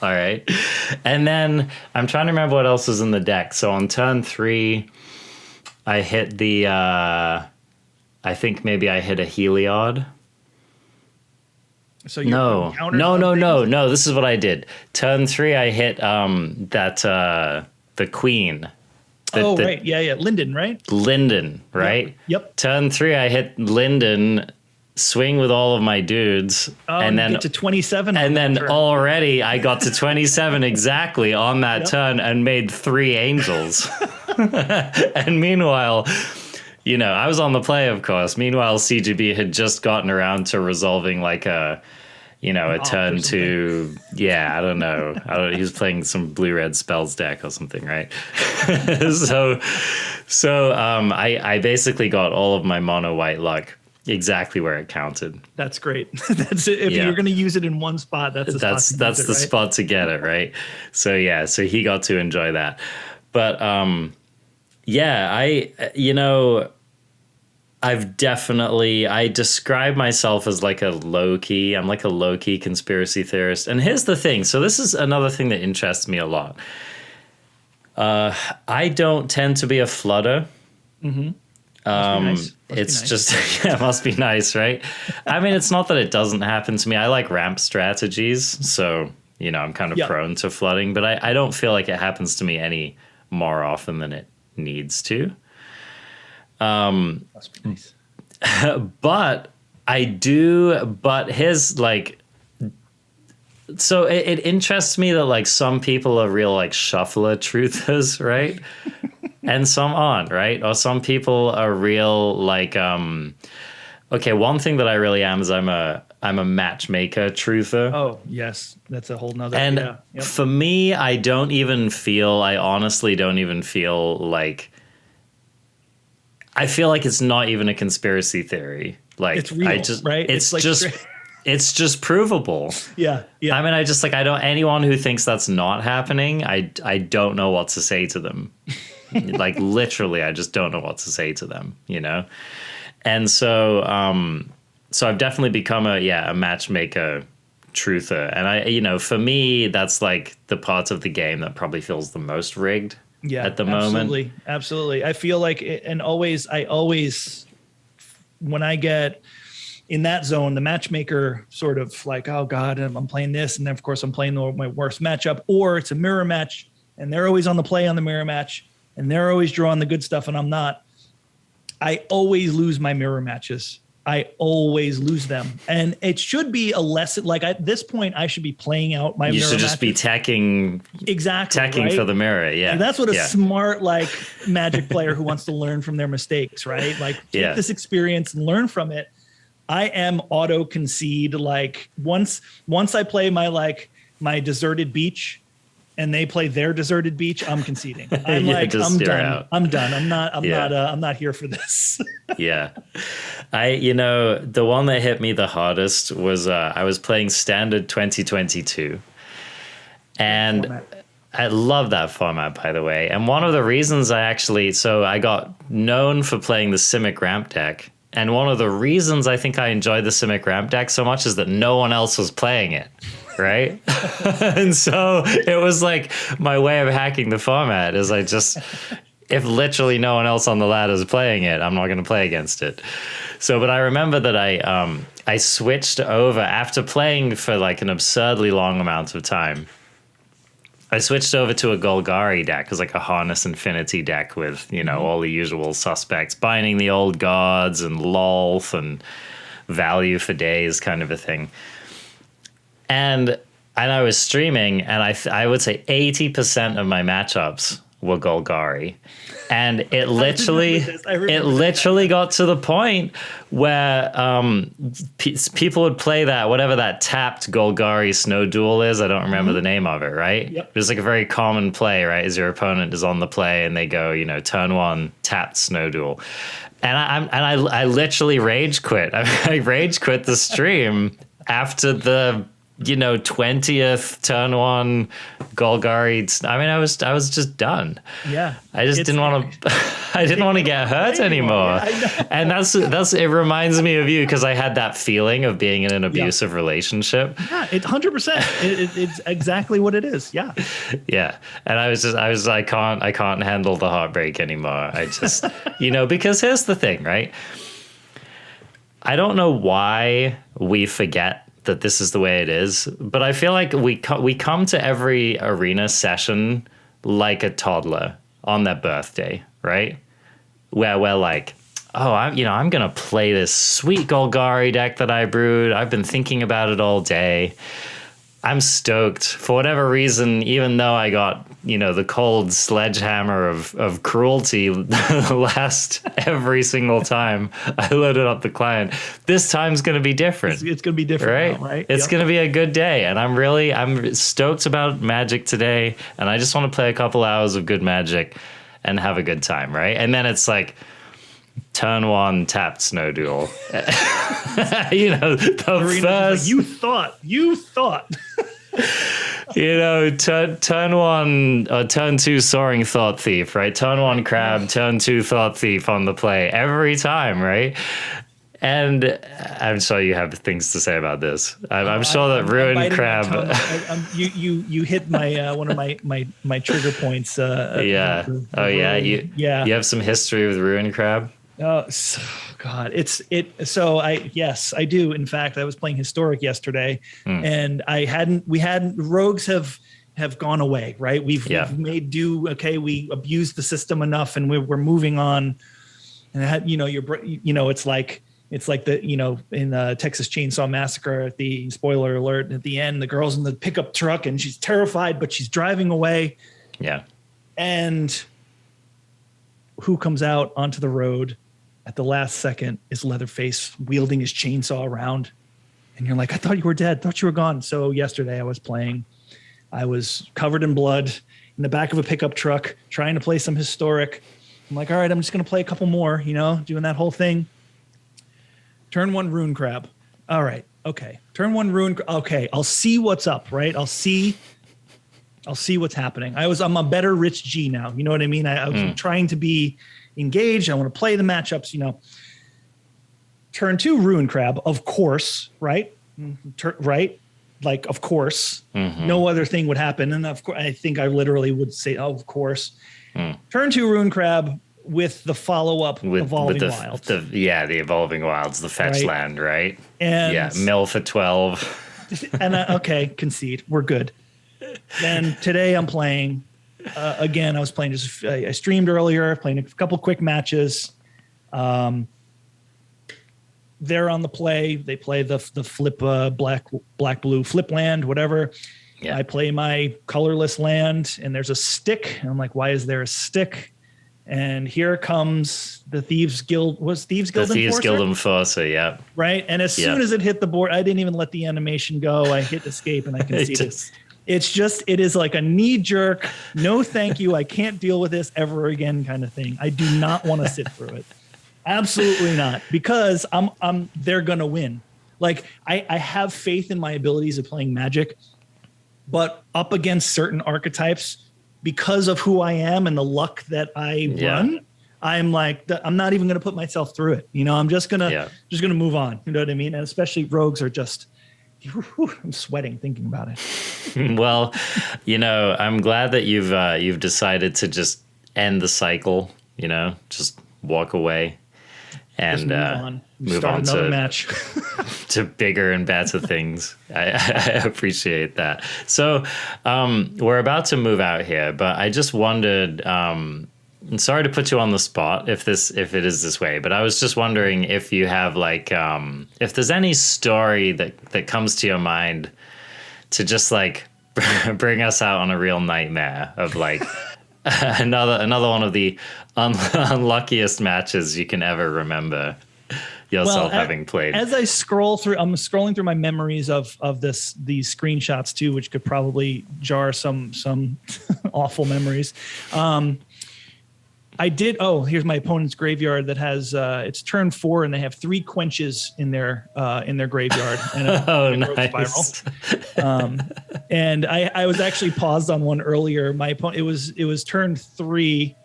All right. And then I'm trying to remember what else was in the deck. So on turn 3, I hit the, I think maybe I hit a Heliod. So No. This is what I did. Turn 3, I hit the Queen. Right. Yeah. Linden, right? Linden, right? Yep. Turn 3, I hit Linden, swing with all of my dudes, and then get to 27. And then already I got to 27 exactly on that turn and made 3 angels. And meanwhile, I was on the play, of course. Meanwhile, CGB had just gotten around to resolving like a turn to, I don't know. He was playing some blue-red spells deck or something, right? So I basically got all of my mono white luck exactly where it counted. That's great. That's it. If you're going to use it in one spot, that's the spot to get it, right? So so he got to enjoy that. But I describe myself as like I'm like a low-key conspiracy theorist. And here's the thing. So this is another thing that interests me a lot. I don't tend to be a flooder. Mm-hmm. It must be nice, right? I mean, it's not that it doesn't happen to me. I like ramp strategies. So, I'm kind of prone to flooding, but I don't feel like it happens to me any more often than it needs to. Must be nice. But I do, but his like, so it interests me that like some people are real like shuffler truthers, right? And some aren't, right? Or some people are real like, okay, one thing that I really am is I'm a matchmaker truther. Oh, yes. That's a whole nother. And for me, I honestly don't even feel like, I feel like it's not even a conspiracy theory. Like it's real, right? It's just provable. Yeah. I mean, I don't, anyone who thinks that's not happening, I don't know what to say to them. Like literally, I just don't know what to say to them, And so, I've definitely become a matchmaker truther. And for me, that's like the part of the game that probably feels the most rigged. Yeah, at the moment. Absolutely. I feel like, I always, when I get in that zone, the matchmaker sort of like, oh God, I'm playing this. And then of course I'm playing my worst matchup, or it's a mirror match and they're always on the play on the mirror match and they're always drawing the good stuff and I'm not. I always lose my mirror matches. I always lose them. And it should be a lesson. Like at this point, I should be playing out my mirror matches. You should just be teching right? for the mirror. Yeah. And that's what a smart like Magic player who wants to learn from their mistakes, right? Like take this experience and learn from it. I am auto concede. Like once I play my deserted beach and they play their deserted beach, I'm conceding. I'm like, I'm done. Out. I'm done. I'm not here for this. Yeah. The one that hit me the hardest was I was playing Standard 2022. And I love that format, by the way. And one of the reasons I got known for playing the Simic ramp deck. And one of the reasons I think I enjoyed the Simic ramp deck so much is that no one else was playing it. Right. And so it was like my way of hacking the format is if literally no one else on the ladder is playing it, I'm not going to play against it. So, but I remember that I switched over after playing for like an absurdly long amount of time. I switched over to a Golgari deck. It was like a Harness Infinity deck with, all the usual suspects, Binding the Old Gods and Lolth and Value for Days kind of a thing. And I was streaming, and I would say 80% of my matchups were Golgari, and it literally got to the point where people would play that whatever that tapped Golgari Snow Duel is. I don't remember the name of it. Right? Yep. It's like a very common play, right? As your opponent is on the play, and they go, turn 1 tapped Snow Duel, and I literally rage quit. I rage quit the stream after the 20th turn 1 Golgari. I mean, I was just done. Yeah. I just didn't want to. I didn't want to get hurt anymore. Yeah, and that's it. Reminds me of you because I had that feeling of being in an abusive relationship. Yeah, it's 100%. It's exactly what it is. Yeah. Yeah, and I can't handle the heartbreak anymore. I just, because here's the thing, right? I don't know why we forget that this is the way it is, but I feel like we come to every arena session like a toddler on their birthday, right? Where we're like, oh, I'm gonna play this sweet Golgari deck that I brewed. I've been thinking about it all day. I'm stoked for whatever reason, even though I got, the cold sledgehammer of cruelty last every single time I loaded up the client. This time's going to be different. It's going to be different, right? It's going to be a good day. And I'm stoked about Magic today. And I just want to play a couple hours of good Magic and have a good time, right? And then it's like, turn one, tapped Snow Duel. The first. Like, you thought. Turn one, turn two, Soaring Thought Thief, right? Turn one, Crab, turn two, Thought Thief on the play every time, right? And I'm sure you have things to say about this. I'm sure that Ruined Crab. You hit my one of my trigger points. Yeah. You have some history with Ruined Crab. Oh God, So I do. In fact, I was playing Historic yesterday, and rogues have gone away, right? We've made do. Okay, we abused the system enough, and we're moving on. And it's like the in the Texas Chainsaw Massacre at the spoiler alert at the end, the girl's in the pickup truck and she's terrified, but she's driving away. Yeah, and who comes out onto the road at the last second is Leatherface wielding his chainsaw around. And you're like, I thought you were dead. Thought you were gone. So yesterday I was playing. I was covered in blood in the back of a pickup truck trying to play some Historic. I'm like, all right, I'm just going to play a couple more, doing that whole thing. Turn one, Ruined Crab. All right. Okay. Turn one, Ruined. Okay. I'll see what's up, right? I'll see what's happening. I'm a better Rich G now. You know what I mean? I was trying to be engaged. I want to play the matchups, Turn two, Ruined Crab, of course, right? Right? Like, of course. No other thing would happen. And of course, I think I literally would say, oh, of course. Turn two, Ruined Crab with the follow-up Evolving Wilds. The Evolving Wilds, the fetch land, right? And mill for 12. And okay, concede. We're good. Then today I'm playing again. I was playing I streamed earlier, playing a couple quick matches. They're on the play. They play the flip black blue flip land, whatever. Yeah. I play my colorless land, and there's a stick. And I'm like, why is there a stick? And here comes the Thieves Guild. Was Thieves Guild Enforcer? The Thieves Guild Enforcer, yeah. Right? And as soon as it hit the board, I didn't even let the animation go. I hit escape, and I conceded. It is like a knee-jerk, no thank you, I can't deal with this ever again kind of thing. I do not want to sit through it. Absolutely not. Because they're going to win. Like, I have faith in my abilities of playing Magic, but up against certain archetypes, because of who I am and the luck that I run, I'm like, I'm not even going to put myself through it. I'm just going to move on. You know what I mean? And especially rogues are just, I'm sweating thinking about it. Well, I'm glad that you've decided to just end the cycle, just walk away and move on to match. to bigger and better things. I appreciate that. So we're about to move out here, but I just wondered, I'm sorry to put you on the spot if it is this way, but I was just wondering if you have if there's any story that comes to your mind to just bring us out on a real nightmare of another one of the unluckiest matches you can ever remember yourself having played. As I scroll through, I'm scrolling through my memories of these screenshots too, which could probably jar some awful memories. I did. Oh, here's my opponent's graveyard that has it's turn 4 and they have 3 quenches in their graveyard and a growth nice. spiral. And I was actually paused on one earlier. My opponent it was turn 3,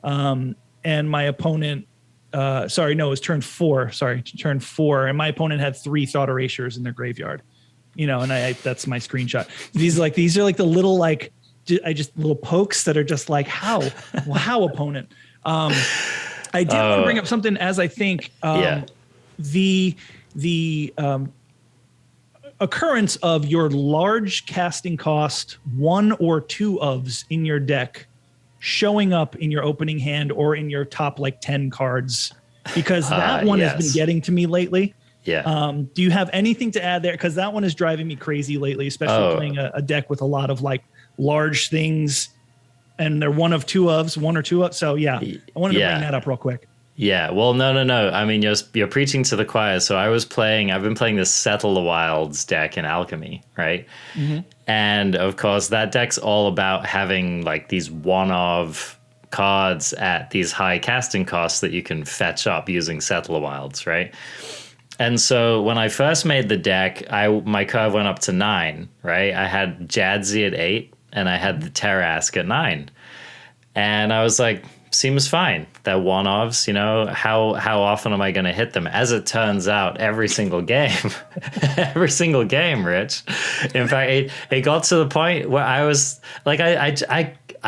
and my opponent it was turn 4. Sorry, turn 4, and my opponent had 3 thought erasures in their graveyard. And that's my screenshot. These are like the little little pokes that are just like how opponent. I did want to bring up something as I think the occurrence of your large casting cost 1 or 2 ofs in your deck showing up in your opening hand or in your top 10 cards, because that one has been getting to me lately. Yeah. Do you have anything to add there? Because that one is driving me crazy lately, especially playing a deck with a lot of large things, and they're 1 or 2 ofs. So yeah, I wanted to bring that up real quick. Yeah. Well, no. I mean, you're preaching to the choir. So I've been playing this Settle the Wilds deck in Alchemy, right? Mm-hmm. And of course, that deck's all about having these one-of cards at these high casting costs that you can fetch up using Settle the Wilds, right? And so when I first made the deck, my curve went up to 9, right? I had Jadzi at 8, and I had the Terrask at 9. And I was like, seems fine. That one-offs, how often am I going to hit them? As it turns out, every single game, Rich. In fact, it got to the point where I was like, I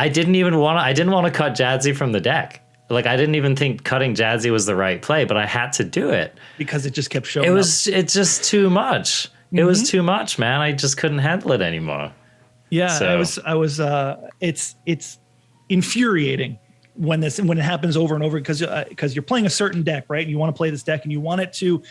didn't want to cut Jadzi from the deck. I didn't even think cutting Jadzi was the right play, but I had to do it because it just kept showing up. It's just too much. Mm-hmm. It was too much, man. I just couldn't handle it anymore. Yeah, so. It's infuriating when it happens over and over, because you're playing a certain deck, right? You want to play this deck and you want it to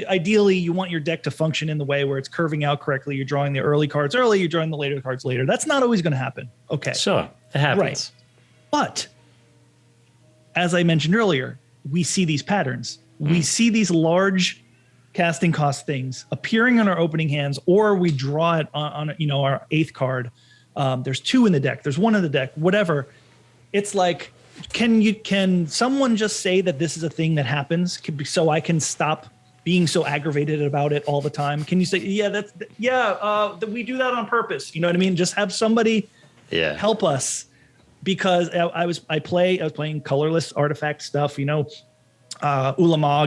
ideally you want your deck to function in the way where it's curving out correctly. You're drawing the early cards early, you're drawing the later cards later. That's not always going to happen. Okay. Sure. It happens. Right. But as I mentioned earlier, we see these patterns. We see these large casting cost things appearing on our opening hands, or we draw it on our 8th card. There's 2 in the deck. There's 1 in the deck. Whatever. It's like, can someone just say that this is a thing that happens, so I can stop being so aggravated about it all the time? Can you say, we do that on purpose? You know what I mean? Just have somebody help us. Because I was playing colorless artifact stuff, Ulamog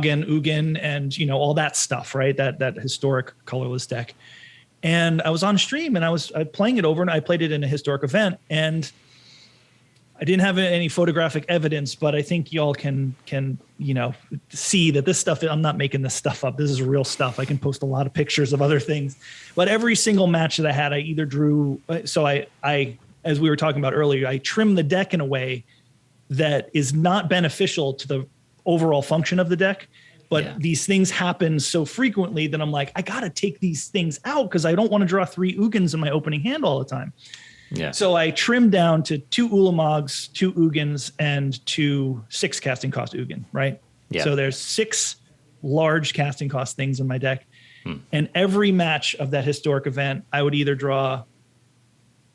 and Ugin and all that stuff, right? That historic colorless deck. And I was on stream and I was playing it over, and I played it in a historic event, and I didn't have any photographic evidence, but I think y'all can see that this stuff, I'm not making this stuff up. This is real stuff. I can post a lot of pictures of other things, but every single match that I had, I either drew. So I as we were talking about earlier, I trim the deck in a way that is not beneficial to the overall function of the deck. But these things happen so frequently that I'm like, I got to take these things out because I don't want to draw 3 Ugins in my opening hand all the time. Yeah. So I trimmed down to 2 Ulamogs, 2 Ugins, and 2 6 casting cost Ugin, right? Yeah. So there's 6 large casting cost things in my deck. And every match of that historic event, I would either draw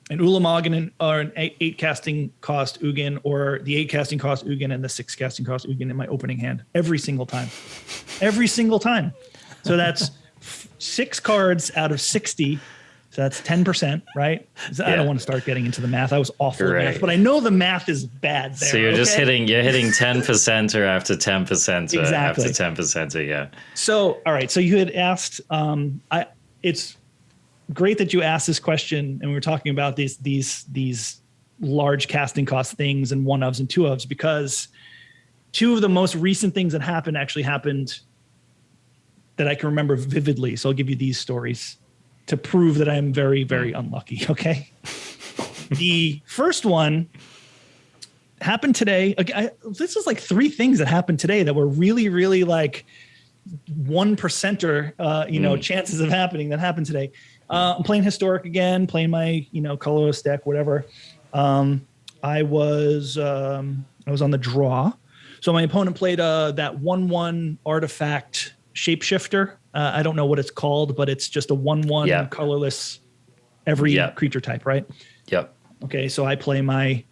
an Ulamog or an 8 casting cost Ugin, or the 8 casting cost Ugin and the 6 casting cost Ugin in my opening hand every single time. So that's 6 cards out of 60. So that's 10%, right? I don't want to start getting into the math. I was awful at math, but I know the math is bad there. So you're just hitting 10% or after 10% or after 10%, yeah. So, all right. So you had asked, it's great that you asked this question, and we were talking about these large casting cost things and 1-ofs and 2-ofs, because 2 of the most recent things that happened that I can remember vividly. So I'll give you these stories to prove that I'm very, very unlucky. Okay. The first one happened today. This is 3 things that happened today that were really, really 1%er, chances of happening that happened today. I'm playing historic again, playing my, colorless deck, whatever. I was on the draw. So my opponent played that 1/1 artifact shapeshifter. I don't know what it's called, but it's just a 1/1 colorless every creature type, right? Yep. Okay, so I play my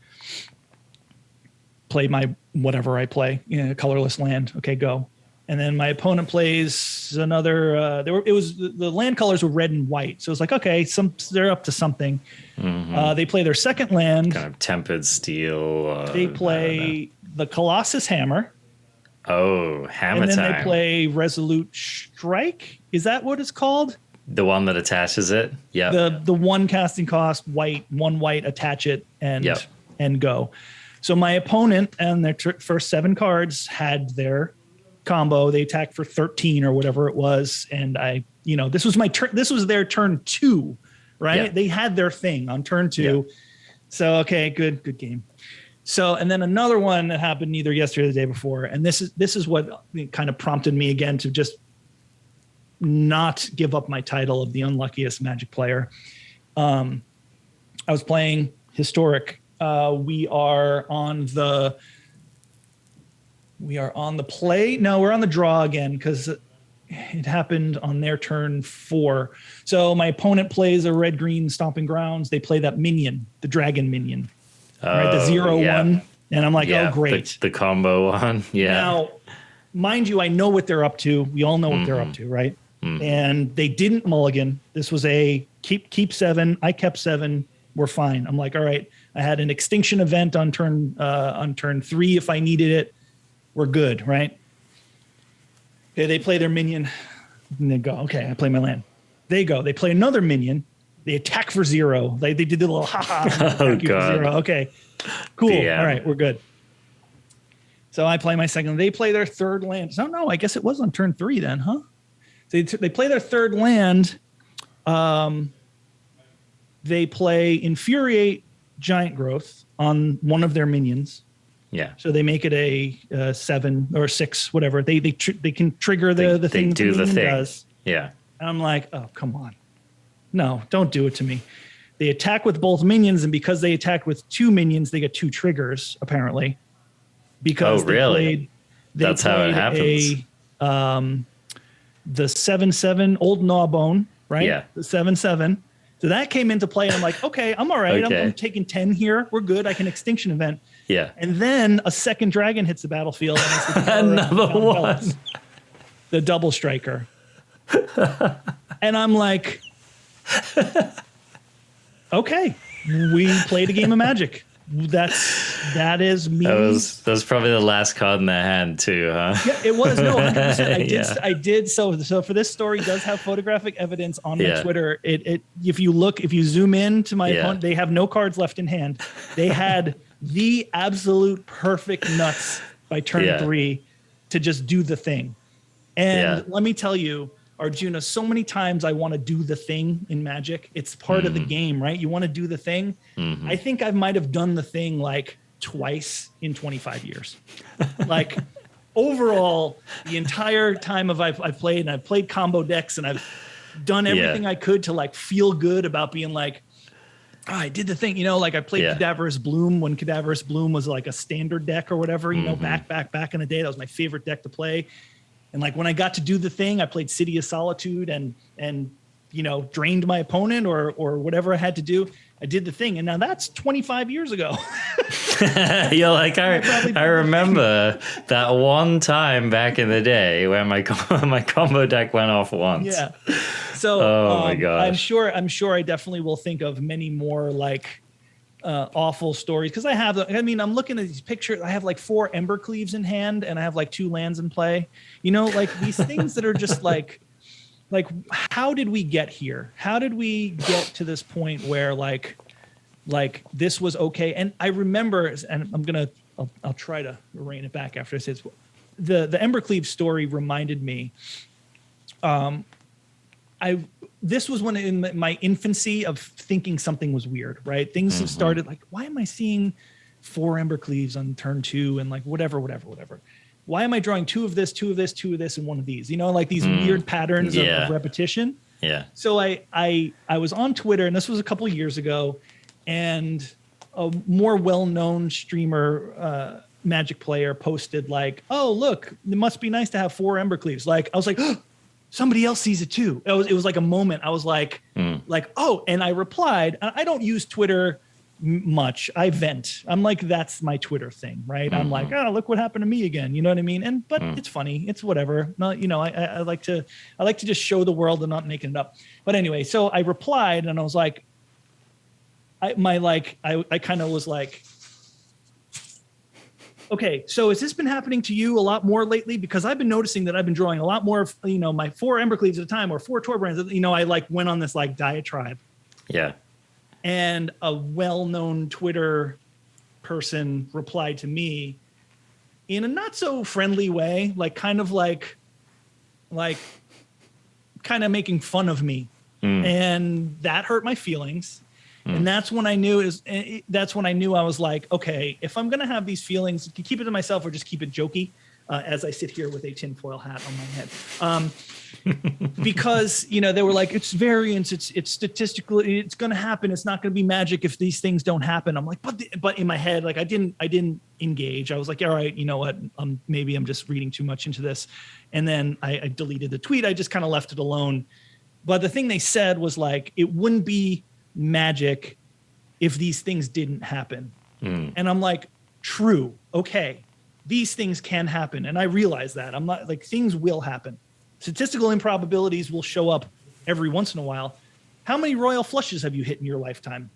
play my whatever I play, colorless land. Okay, go. And then my opponent plays another. The land colors were red and white, so it's like, okay, they're up to something. They play their second land. Kind of tempered steel. They play the Colossus Hammer. Oh, hammer and then time. They play Resolute Strike. Is that what it's called? The one that attaches it. Yeah. The one casting cost, one white, attach it and go. So my opponent and their first 7 cards had their combo. They attacked for 13 or whatever it was, and this was my turn. This was their turn 2, right? Yeah. They had their thing on turn 2. Yeah. So okay, good game. So and then another one that happened either yesterday or the day before, and this is what kind of prompted me again to just not give up my title of the unluckiest Magic player. I was playing Historic. We're on the play. No, we're on the draw again because it happened on their turn 4. So my opponent plays a red-green Stomping Grounds. They play that minion, the dragon minion, right? The 0/1. And I'm like, oh, great. The combo one. Yeah. Now, mind you, I know what they're up to. We all know what they're up to, right? And they didn't mulligan. This was a keep 7. I kept 7. We're fine. I'm like, all right. I had an extinction event on turn 3 if I needed it. We're good, right? Okay, they play their minion. And they go, okay, I play my land. They go. They play another minion. They attack for 0. They did the little ha-ha. Oh, God. For 0. Okay, cool. Damn. All right, we're good. So I play my second. They play their third land. So no, I guess it was on turn 3 then, huh? So they play their third land. They play Infuriate Giant Growth on one of their minions. Yeah. So they make it a 7 or 6, whatever. They can trigger the thing. They do the thing. Does. Yeah. And I'm like, oh, come on. No, don't do it to me. They attack with both minions, and because they attacked with 2 minions, they get 2 triggers, apparently. Because That's how it happens. The 7/7 Old Gnawbone, right? Yeah. The 7/7. So that came into play, and I'm like, okay, I'm all right. Okay. I'm taking 10 here. We're good. I can extinction event. Yeah. And then a second dragon hits the battlefield. And it's the Another one. The double striker. And I'm like, okay, we played a game of Magic. That is me. That was probably the last card in their hand too, huh? Yeah, it was. No, 100%. I did. So for this story does have photographic evidence on my Twitter. If you zoom in to my opponent, they have no cards left in hand. They had the absolute perfect nuts by turn 3 to just do the thing. And let me tell you, Arjuna, so many times I want to do the thing in Magic. It's part of the game, right? You want to do the thing. I think I might have done the thing like twice in 25 years. Like overall, the entire time I've played, and I've played combo decks, and I've done everything I could to like feel good about being like, oh, I did the thing, like I played Cadaverous Bloom when Cadaverous Bloom was like a standard deck or whatever, back in the day. That was my favorite deck to play. And like when I got to do the thing, I played City of Solitude and drained my opponent or whatever I had to do. I did the thing, and now that's 25 years ago. You're like, I remember that one time back in the day where my combo deck went off once. Yeah. So oh my gosh. I'm sure I definitely will think of many more like awful stories, because I'm looking at these pictures. I have like 4 Embercleaves in hand, and I have like 2 lands in play. Like these things that are just like how did we get here? How did we get to this point where like this was okay? And I remember, and I'll try to rein it back after I say this. The Embercleave story reminded me. This was when in my infancy of thinking something was weird, right? Things have started like, why am I seeing 4 Embercleaves on turn 2 and like whatever. Why am I drawing 2 of this, 2 of this, 2 of this, and 1 of these? Like these weird patterns of repetition. Yeah. So I was on Twitter, and this was a couple of years ago, and a more well-known streamer, Magic player, posted like, "Oh, look, it must be nice to have 4 Embercleaves." Like I was like, oh, somebody else sees it too. It was like a moment. I was like, oh, and I replied. I don't use Twitter much. I vent. I'm like, that's my Twitter thing, right? I'm like, oh, look what happened to me again. You know what I mean? But it's funny. It's whatever. Not, I like to just show the world and not making it up. But anyway, so I replied and I was like, I kind of was like, okay, so has this been happening to you a lot more lately? Because I've been noticing that I've been drawing a lot more of, my 4 Embercleaves at a time or 4 Torbrands. I like went on this like diatribe. Yeah. And a well-known Twitter person replied to me in a not so friendly way, like kind of making fun of me. And that hurt my feelings. And that's when I knew I was like, okay, if I'm going to have these feelings, keep it to myself or just keep it jokey, as I sit here with a tinfoil hat on my head. Because, they were like, it's variance, it's statistical, it's going to happen. It's not going to be magic if these things don't happen. I'm like, but in my head, like I didn't engage. I was like, all right, you know what? Maybe I'm just reading too much into this. And then I deleted the tweet. I just kind of left it alone. But the thing they said was like, it wouldn't be magic if these things didn't happen. And I'm like, true. Okay. These things can happen. And I realize that. I'm not like, things will happen. Statistical improbabilities will show up every once in a while. How many royal flushes have you hit in your lifetime?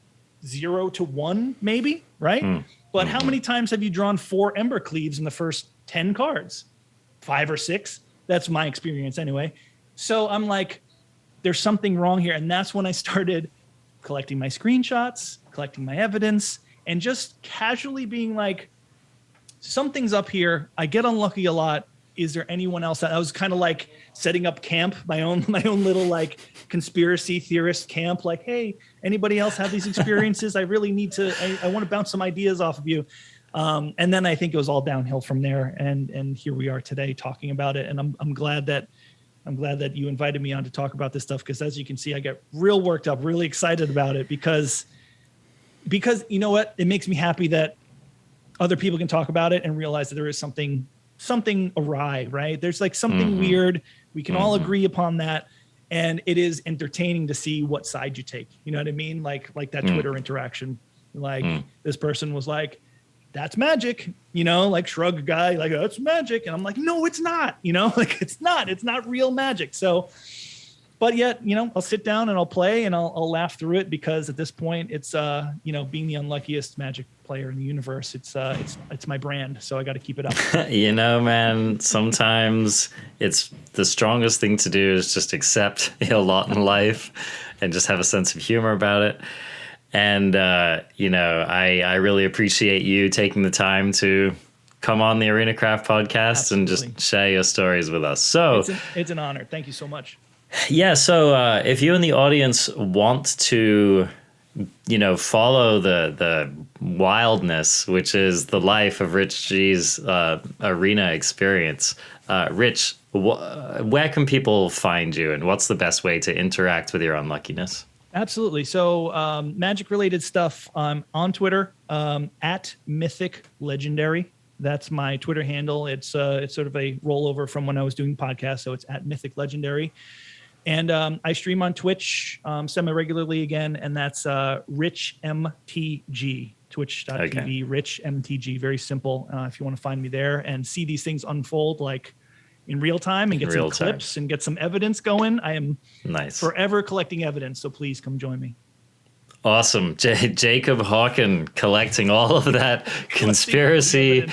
0 to 1, maybe, right? But how many times have you drawn 4 Embercleaves in the first 10 cards? 5 or 6? That's my experience anyway. So I'm like, there's something wrong here. And that's when I started collecting my screenshots, collecting my evidence, and just casually being like, something's up here. I get unlucky a lot. Is there anyone else? I was kind of like setting up camp, my own little like conspiracy theorist camp. Like, hey, anybody else have these experiences? I really need to. I want to bounce some ideas off of you. And then I think it was all downhill from there. And here we are today talking about it. And I'm glad that you invited me on to talk about this stuff, because as you can see, I get real worked up, really excited about it because you know what? It makes me happy that other people can talk about it and realize that there is something awry, right? There's like something weird. We can all agree upon that. And it is entertaining to see what side you take. You know what I mean? Like that Twitter interaction, like this person was like, that's magic, like shrug guy, like, oh, that's magic. And I'm like, no, it's not, like it's not real magic. So, but yet, I'll sit down and I'll play and I'll laugh through it, because at this point it's, being the unluckiest magic player in the universe. It's my brand. So I got to keep it up. Man, sometimes it's the strongest thing to do is just accept your lot in life and just have a sense of humor about it. And, I really appreciate you taking the time to come on the Arena Craft podcast. Absolutely. And just share your stories with us. So it's an honor. Thank you so much. Yeah. So if you in the audience want to, follow the wildness, which is the life of Rich G's arena experience, Rich, where can people find you, and what's the best way to interact with your unluckiness? Absolutely. So magic related stuff on Twitter, at Mythic Legendary. That's my Twitter handle. It's sort of a rollover from when I was doing podcasts. So it's at Mythic Legendary. And I stream on Twitch semi-regularly again, and that's Rich MTG, twitch.tv, okay. Rich MTG, very simple. If you want to find me there and see these things unfold like in real time and get some clips and get some evidence going, I am forever collecting evidence. So please come join me. Awesome. Jacob Hawken collecting all of that conspiracy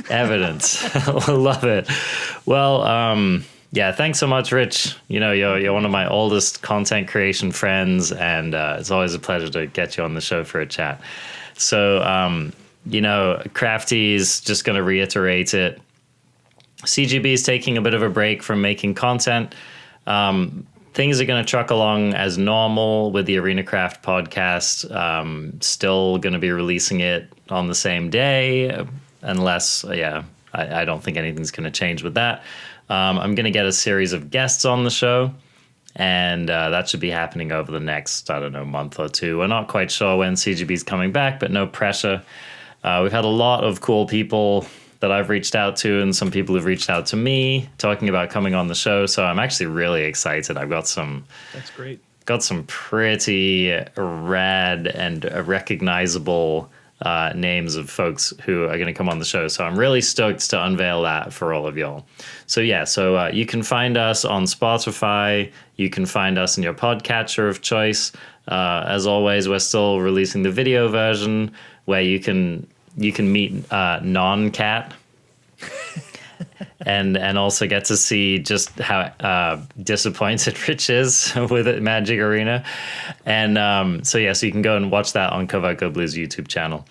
evidence. Love it. Well, yeah, thanks so much, Rich. You're one of my oldest content creation friends, and it's always a pleasure to get you on the show for a chat. So, Crafty's just going to reiterate it. CGB is taking a bit of a break from making content. Things are going to truck along as normal with the Arena Craft podcast. Still going to be releasing it on the same day, unless, I don't think anything's going to change with that. I'm going to get a series of guests on the show, and that should be happening over the next, month or two. We're not quite sure when CGB is coming back, but no pressure. We've had a lot of cool people that I've reached out to, and some people who've reached out to me talking about coming on the show. So I'm actually really excited. I've got some That's great. got some pretty rad and recognizable names of folks who are going to come on the show. So I'm really stoked to unveil that for all of y'all. So yeah, you can find us on Spotify. You can find us in your podcatcher of choice. As always, we're still releasing the video version where you can meet non-cat. and also get to see just how disappointed Rich is with it, Magic Arena. And so you can go and watch that on CovertGoBlue's YouTube channel.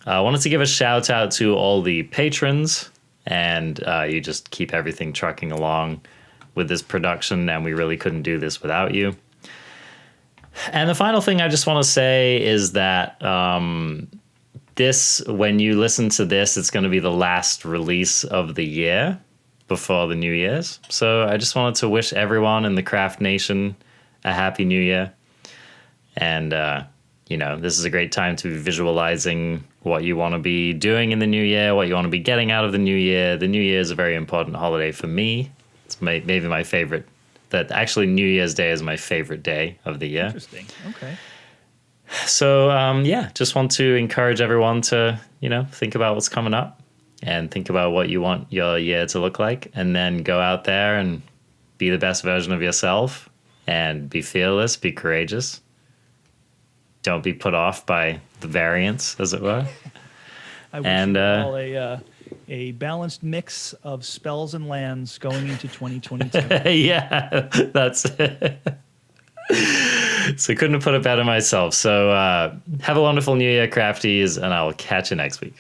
I wanted to give a shout out to all the patrons, and you just keep everything trucking along with this production, and we really couldn't do this without you. And the final thing I just want to say is that when you listen to this, it's going to be the last release of the year before the New Year's. So I just wanted to wish everyone in the Craft Nation a happy New Year. And, this is a great time to be visualizing what you want to be doing in the new year, what you want to be getting out of the new year. The New Year is a very important holiday for me. It's maybe my favorite. Actually, New Year's Day is my favorite day of the year. Interesting. Okay. So, just want to encourage everyone to, think about what's coming up and think about what you want your year to look like, and then go out there and be the best version of yourself and be fearless, be courageous. Don't be put off by the variance, as it were. I wish you all a balanced mix of spells and lands going into 2022. Yeah, that's it. So couldn't have put it better myself. So have a wonderful New Year, crafties, and I'll catch you next week.